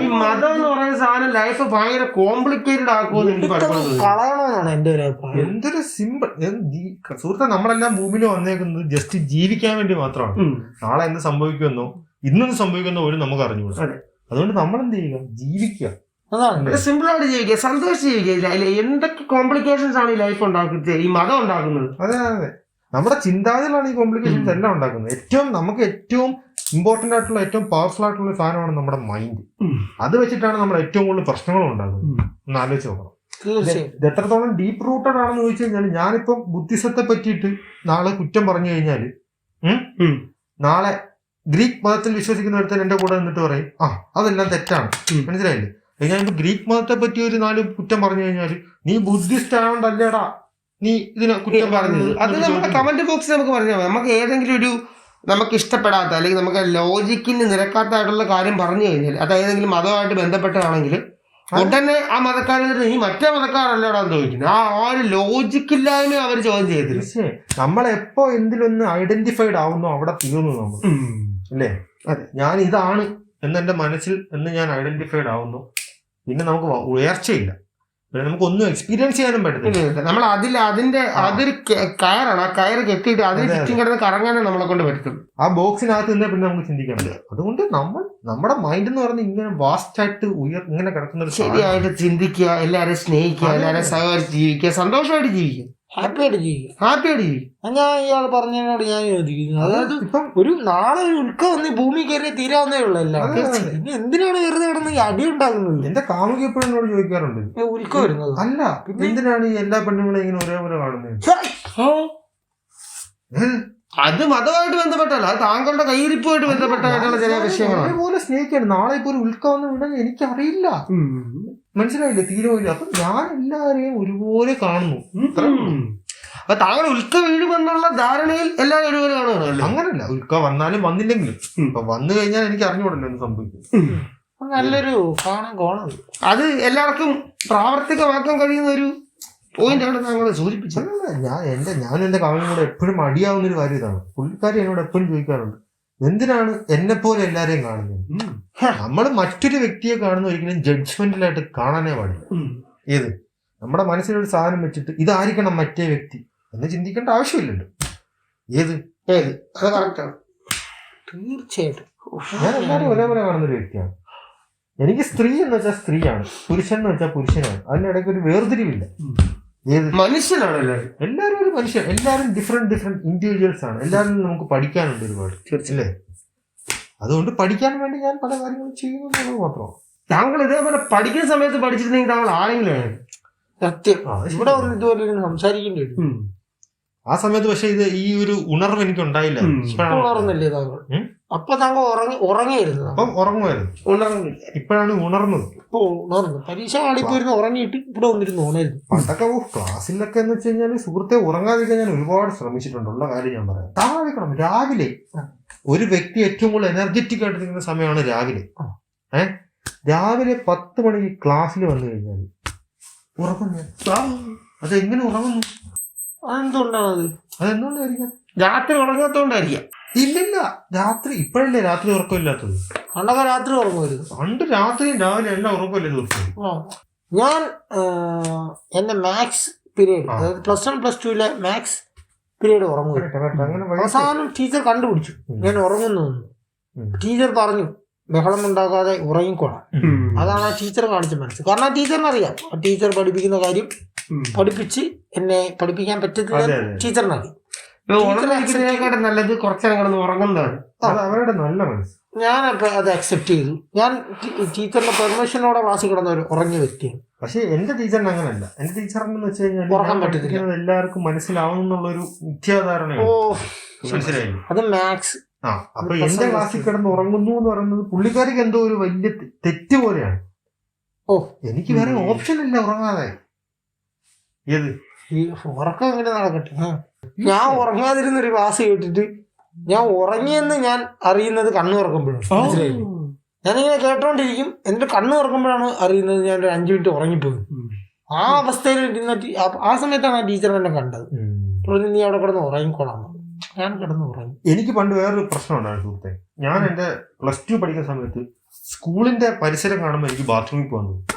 ഈ മതം എന്ന് പറയുന്ന സാധനം ലൈഫ് ഭയങ്കര കോംപ്ലിക്കേറ്റഡ് ആക്കുമെന്ന് എനിക്ക് കളയണമെന്നാണ് എന്റെ ഒരു അഭിപ്രായം. എന്തൊരു സിമ്പിൾ സുഹൃത്തെ, നമ്മളെല്ലാം ഭൂമിയിൽ വന്നേക്കുന്നത് ജസ്റ്റ് ജീവിക്കാൻ വേണ്ടി മാത്രമാണ്. നാളെ എന്ത് സംഭവിക്കുമെന്നോ ഇന്നൊന്നും സംഭവിക്കുന്നോ ഒരു നമുക്ക് അറിഞ്ഞുകൂടാ. അതുകൊണ്ട് നമ്മൾ എന്ത് ചെയ്യുക, ജീവിക്കുക, സിമ്പിൾ ആയിട്ട് ജീവിക്കുക, സന്തോഷം ജീവിക്കുക. എന്തൊക്കെ കോംപ്ലിക്കേഷൻസ് ആണ് ഈ ലൈഫ് ഉണ്ടാക്കുന്നത്, ഈ മതം ഉണ്ടാക്കുന്നത്. അതെ അതെ, നമ്മുടെ ചിന്താഗതികളാണ് ഈ കോംപ്ലിക്കേഷൻസ് എല്ലാം ഉണ്ടാക്കുന്നത്. നമുക്ക് ഏറ്റവും ഇമ്പോർട്ടന്റ് ആയിട്ടുള്ള ഏറ്റവും പവർഫുൾ ആയിട്ടുള്ള സാധനമാണ് നമ്മുടെ മൈൻഡ്. അത് വെച്ചിട്ടാണ് നമ്മൾ ഏറ്റവും കൂടുതൽ പ്രശ്നങ്ങളും ഉണ്ടാകുന്നത്. ഒന്ന് ആലോചിച്ച് നോക്കണം. ഇത് എത്രത്തോളം ഡീപ്പ് റൂട്ടഡ് ആണെന്ന് ചോദിച്ചു കഴിഞ്ഞാൽ, ഞാനിപ്പം ബുദ്ധിസത്തെ പറ്റിയിട്ട് നാളെ കുറ്റം പറഞ്ഞു കഴിഞ്ഞാൽ, നാളെ ഗ്രീക്ക് മതത്തിൽ വിശ്വസിക്കുന്നവരുത്തൻ എന്റെ കൂടെ നിന്നിട്ട് പറയും അതെല്ലാം തെറ്റാണ്, മനസ്സിലായില്ലേ? ഞാനിപ്പോ ഗ്രീക്ക് മതത്തെ പറ്റി ഒരു 4 കുറ്റം പറഞ്ഞു കഴിഞ്ഞാൽ, നീ ബുദ്ധിസ്റ്റ് ആയോണ്ടല്ലേടാ നീ ഇതിനെ കുറ്റം പറഞ്ഞത്, അത് നമ്മുടെ കമന്റ് ബോക്സിൽ നമുക്ക് പറഞ്ഞാൽ നമുക്ക് ഏതെങ്കിലും ഒരു നമുക്ക് ഇഷ്ടപ്പെടാത്ത അല്ലെങ്കിൽ നമുക്ക് ലോജിക്കിന് നിരക്കാത്തതായിട്ടുള്ള കാര്യം പറഞ്ഞു കഴിഞ്ഞാൽ, അത് ഏതെങ്കിലും മതമായിട്ട് ബന്ധപ്പെട്ടതാണെങ്കിൽ ഉടനെ ആ മതക്കാരെ നീ മറ്റേ മതക്കാരല്ലേടാന്ന് ചോദിക്കുന്നത്. ആ ഒരു ലോജിക്കില്ലായ്മ അവർ ചോദ്യം ചെയ്തില്ല. നമ്മളെപ്പോ എന്തിലൊന്ന് ഐഡന്റിഫൈഡ് ആവുന്നോ അവിടെ തീർന്നു നമ്മൾ, അല്ലേ? അതെ, ഞാൻ ഇതാണ് എന്നെന്റെ മനസ്സിൽ എന്ന് ഞാൻ ഐഡന്റിഫൈഡ് ആവുന്നു, പിന്നെ നമുക്ക് ഉയർച്ചയില്ല, പിന്നെ നമുക്ക് ഒന്നും എക്സ്പീരിയൻസ് ചെയ്യാനും പറ്റത്തില്ല. നമ്മൾ അതൊരു കയറാണ്, ആ കയറ് കെട്ടിയിട്ട് അതിന് ചുറ്റും കിടന്ന് കറങ്ങാനേ നമ്മളെ കൊണ്ട് പറ്റും. ആ ബോക്സിനകത്ത് നിന്നേ പിന്നെ നമുക്ക് ചിന്തിക്കാൻ പറ്റില്ല. അതുകൊണ്ട് നമ്മുടെ മൈൻഡ് എന്ന് പറഞ്ഞാൽ ഇങ്ങനെ വാസ്റ്റ് ആയിട്ട് ഇങ്ങനെ കിടക്കുന്ന, ശരിയായിട്ട് ചിന്തിക്കുക, എല്ലാവരും സ്നേഹിക്കുക, എല്ലാവരും സഹകരിച്ച് ജീവിക്കുക, സന്തോഷമായിട്ട് ജീവിക്കുക, ഹാപ്പിയായിട്ട് ജീവിക്കും. ഞാൻ ഇയാൾ പറഞ്ഞതിനോട് ഞാൻ യോജിക്കുന്നു. അതായത് ഇപ്പം ഒരു നാളെ ഒരു ഉൽക്ക വന്ന് ഭൂമി കയറി തീരാവുന്നേ ഉള്ളൂ എല്ലാം. പിന്നെ എന്തിനാണ് വെറുതെ കിടന്ന് ഈ അടി ഉണ്ടാകുന്നത്? എന്റെ കാമുകി എപ്പോഴും എന്നോട് ചോദിക്കാറുണ്ട്, ഉൽക്ക വരുന്നത് അല്ല പിന്നെ എന്തിനാണ് ഈ എല്ലാ പെണ്ണുങ്ങളെ ഇങ്ങനെ ഒരേപോലെ കാണുന്നത്? അത് മതമായിട്ട് ബന്ധപ്പെട്ടല്ല, അത് താങ്കളുടെ കയ്യിരിപ്പുമായിട്ട് ബന്ധപ്പെട്ടായിട്ടുള്ള ചില വിഷയങ്ങളാണ്. അതേപോലെ സ്നേഹിക്കാണ്. നാളെ ഇപ്പൊ ഒരു ഉൽക്ക വന്ന് വിടാൻ എനിക്കറിയില്ല, മനസ്സിലായില്ലേ? തീരുമില്ല. അപ്പൊ ഞാൻ എല്ലാവരെയും ഒരുപോലെ കാണുന്നു. അപ്പൊ താങ്കൾ ഉൽക്ക വീഴുമെന്നുള്ള ധാരണയിൽ എല്ലാവരും ഒരുപോലെ കാണുകയാണല്ലോ. അങ്ങനല്ല, ഉൽക്ക വന്നാലും വന്നില്ലെങ്കിലും ഇപ്പൊ വന്നു കഴിഞ്ഞാൽ എനിക്ക് അറിഞ്ഞുകൂടല്ലോ എന്ത് സംഭവിക്കും. നല്ലൊരു കാണാൻ കോണത്. അത് എല്ലാവർക്കും പ്രാവർത്തികമാക്കാൻ കഴിയുന്ന ഒരു പോയിന്റാണ് താങ്കൾ സൂചിപ്പിച്ചത്. ഞാനും എന്റെ കവിനും കൂടെ എപ്പോഴും അടിയാവുന്ന ഒരു കാര്യം ഇതാണ്. പുള്ളിക്കാരി എന്നോട് എപ്പോഴും ചോദിക്കാറുണ്ട്, എന്തിനാണ് എന്നെ പോലെ എല്ലാരെയും കാണുന്നത്? നമ്മൾ മറ്റൊരു വ്യക്തിയെ കാണുന്ന ഒരിക്കലും ജഡ്ജ്മെന്റിലായിട്ട് കാണാനേ പാടില്ല. ഏത് നമ്മുടെ മനസ്സിലൊരു സാധനം വെച്ചിട്ട് ഇതായിരിക്കണം മറ്റേ വ്യക്തി എന്ന് ചിന്തിക്കേണ്ട ആവശ്യമില്ലല്ലോ. ഏത് അത് കറക്റ്റാണ്. തീർച്ചയായിട്ടും ഞാൻ എല്ലാവരും ഒരേപോലെ കാണുന്ന ഒരു വ്യക്തിയാണ്. എനിക്ക് സ്ത്രീ എന്ന് വെച്ചാൽ സ്ത്രീയാണ്, പുരുഷൻ എന്ന് വെച്ചാൽ പുരുഷനാണ്. അതിനിടയ്ക്ക് ഒരു വേർതിരിവില്ല. ഏത് മനുഷ്യനാണ് എല്ലാവരും ഒരു മനുഷ്യൻ, എല്ലാവരും ഡിഫറെന്റ് ഇൻഡിവിജ്വൽസ് ആണ്. എല്ലാവരും നമുക്ക് പഠിക്കാനുണ്ട് ഒരുപാട്, അല്ലേ? അതുകൊണ്ട് പഠിക്കാൻ വേണ്ടി ഞാൻ പല കാര്യങ്ങളും ചെയ്യുന്നു എന്നുള്ളത് മാത്രമാണ്. താങ്കൾ ഇതേപോലെ പഠിക്കുന്ന സമയത്ത് പഠിച്ചിരുന്നെങ്കിൽ താങ്കൾ ആരെങ്കിലും സത്യം ഇവിടെ ഒന്ന് ഇതുപോലെ സംസാരിക്കേണ്ടി വരും. ആ സമയത്ത് പക്ഷെ ഈ ഒരു ഉണർവ് എനിക്ക് ഉണ്ടായില്ല. ഉണർന്നില്ലേ താങ്കൾ? അപ്പൊ താങ്കൾ ഉറങ്ങിയിരുന്നു. അപ്പം ഉറങ്ങുമായിരുന്നു. ഇപ്പോഴാണ് ഉണർന്നത്. ഇപ്പൊ ഉണർന്നു. പരീക്ഷ കാണിപ്പോയിരുന്നു ഉറങ്ങിയിട്ട് ഇവിടെ വന്നിരുന്നു ഉണരുന്നു. പണ്ടൊക്കെ ക്ലാസ്സിലൊക്കെ എന്ന് വെച്ച് കഴിഞ്ഞാൽ സുഹൃത്തെ ഉറങ്ങാതിരിക്കാൻ ഞാൻ ഒരുപാട് ശ്രമിച്ചിട്ടുണ്ടുള്ള കാര്യം ഞാൻ പറയാം. താമസിക്കണം രാവിലെ ഒരു വ്യക്തി ഏറ്റവും കൂടുതൽ എനർജറ്റിക് ആയിട്ടിരിക്കുന്ന സമയമാണ് രാവിലെ. രാവിലെ 10 മണിക്ക് ക്ലാസ്സിൽ വന്നു കഴിഞ്ഞാൽ ഉറങ്ങുന്നു. അതെങ്ങനെ ഉറങ്ങുന്നു? അതെന്തുകൊണ്ടാണത്? അതെന്തുകൊണ്ടായിരിക്കാം? രാത്രി ഉറങ്ങാത്തോണ്ടായിരിക്കാം. ഇല്ലില്ല, രാത്രി ഇപ്പോഴല്ലേ രാത്രി ഉറക്കമില്ലാത്തത്. പണ്ടൊക്കെ രാത്രി ഉറങ്ങുമായിരുന്നു. പണ്ട് രാത്രിയും രാവിലെ എല്ലാം ഉറക്കമല്ലേ തീർച്ചയായും. ഞാൻ എന്റെ മാത്സ് പീരീഡ്, അതായത് +1 +2 മാത്സ് പീരീഡ് ഉറങ്ങുമായിരുന്നു. അവസാനം ടീച്ചർ കണ്ടുപിടിച്ചു ഞാൻ ഉറങ്ങുന്നു. ടീച്ചർ പറഞ്ഞു ബഹളം ഉണ്ടാക്കാതെ ഉറങ്ങിക്കോളാം. അതാണ് ആ ടീച്ചർ കാണിച്ച മനസ്സ്. കാരണം ആ ടീച്ചറിന് അറിയാം ആ ടീച്ചർ പഠിപ്പിക്കുന്ന കാര്യം പഠിപ്പിച്ച് എന്നെ പഠിപ്പിക്കാൻ പറ്റത്തില്ല. ടീച്ചറിനറിയാം. നല്ലത് കുറച്ചേരം കിടന്ന് ഉറങ്ങുന്നതാണ്. അവരുടെ നല്ല മനസ്സ്. ഞാനപ്പോ അത് അക്സെപ്റ്റ് ചെയ്തു. ഞാൻ ടീച്ചറിന്റെ പെർമിഷനോടെ ക്ലാസ്സിൽ കിടന്ന ഒരു ഉറങ്ങിയ വ്യക്തിയാണ്. പക്ഷെ എന്റെ ടീച്ചറിന് അങ്ങനല്ല. എന്റെ ടീച്ചറിനെന്ന് വെച്ച് കഴിഞ്ഞാൽ ഉറങ്ങാൻ പറ്റത്തില്ല, എല്ലാവർക്കും മനസ്സിലാവുന്നുള്ളൊരു മിഥ്യാധാരണ. മനസ്സിലായി? അത് മാത്സ്. അപ്പൊ എന്റെ ക്ലാസ്സിൽ കിടന്ന് ഉറങ്ങുന്നു എന്ന് പറയുന്നത് പുള്ളിക്കാരിക്ക് എന്തോ ഒരു വലിയ തെറ്റ് പോലെയാണ്. എനിക്ക് വേറെ ഓപ്ഷൻ ഇല്ല ഉറങ്ങാതെ. ഏത് ഈ ഉറക്കം എങ്ങനെ നടക്കട്ടെ? ഞാൻ ഉറങ്ങാതിരുന്നൊരു ക്ലാസ് കേട്ടിട്ട് ഞാൻ ഉറങ്ങിയെന്ന് ഞാൻ അറിയുന്നത് കണ്ണു തുറക്കുമ്പോഴാണ്. മനസ്സിലായില്ലേ? ഞാനിങ്ങനെ കേട്ടോണ്ടിരിക്കും, എന്നിട്ട് കണ്ണു തുറക്കുമ്പോഴാണ് അറിയുന്നത് ഞാൻ ഒരു 5 മിനിറ്റ് ഉറങ്ങിപ്പോയി. ആ അവസ്ഥയിൽ ആ സമയത്താണ് ആ ടീച്ചർ എന്നെ കണ്ടത്. നീ അവിടെ കിടന്ന് ഉറങ്ങിക്കോളാം. ഞാൻ കിടന്ന് ഉറങ്ങി. എനിക്ക് പണ്ട് വേറൊരു പ്രശ്നം ഉണ്ടായിരുന്നു സുഹൃത്തെ. ഞാൻ എന്റെ +2 പഠിക്കുന്ന സമയത്ത് സ്കൂളിന്റെ പരിസരം കാണുമ്പോൾ എനിക്ക് ബാത്റൂമിൽ പോകാൻ തോന്നും.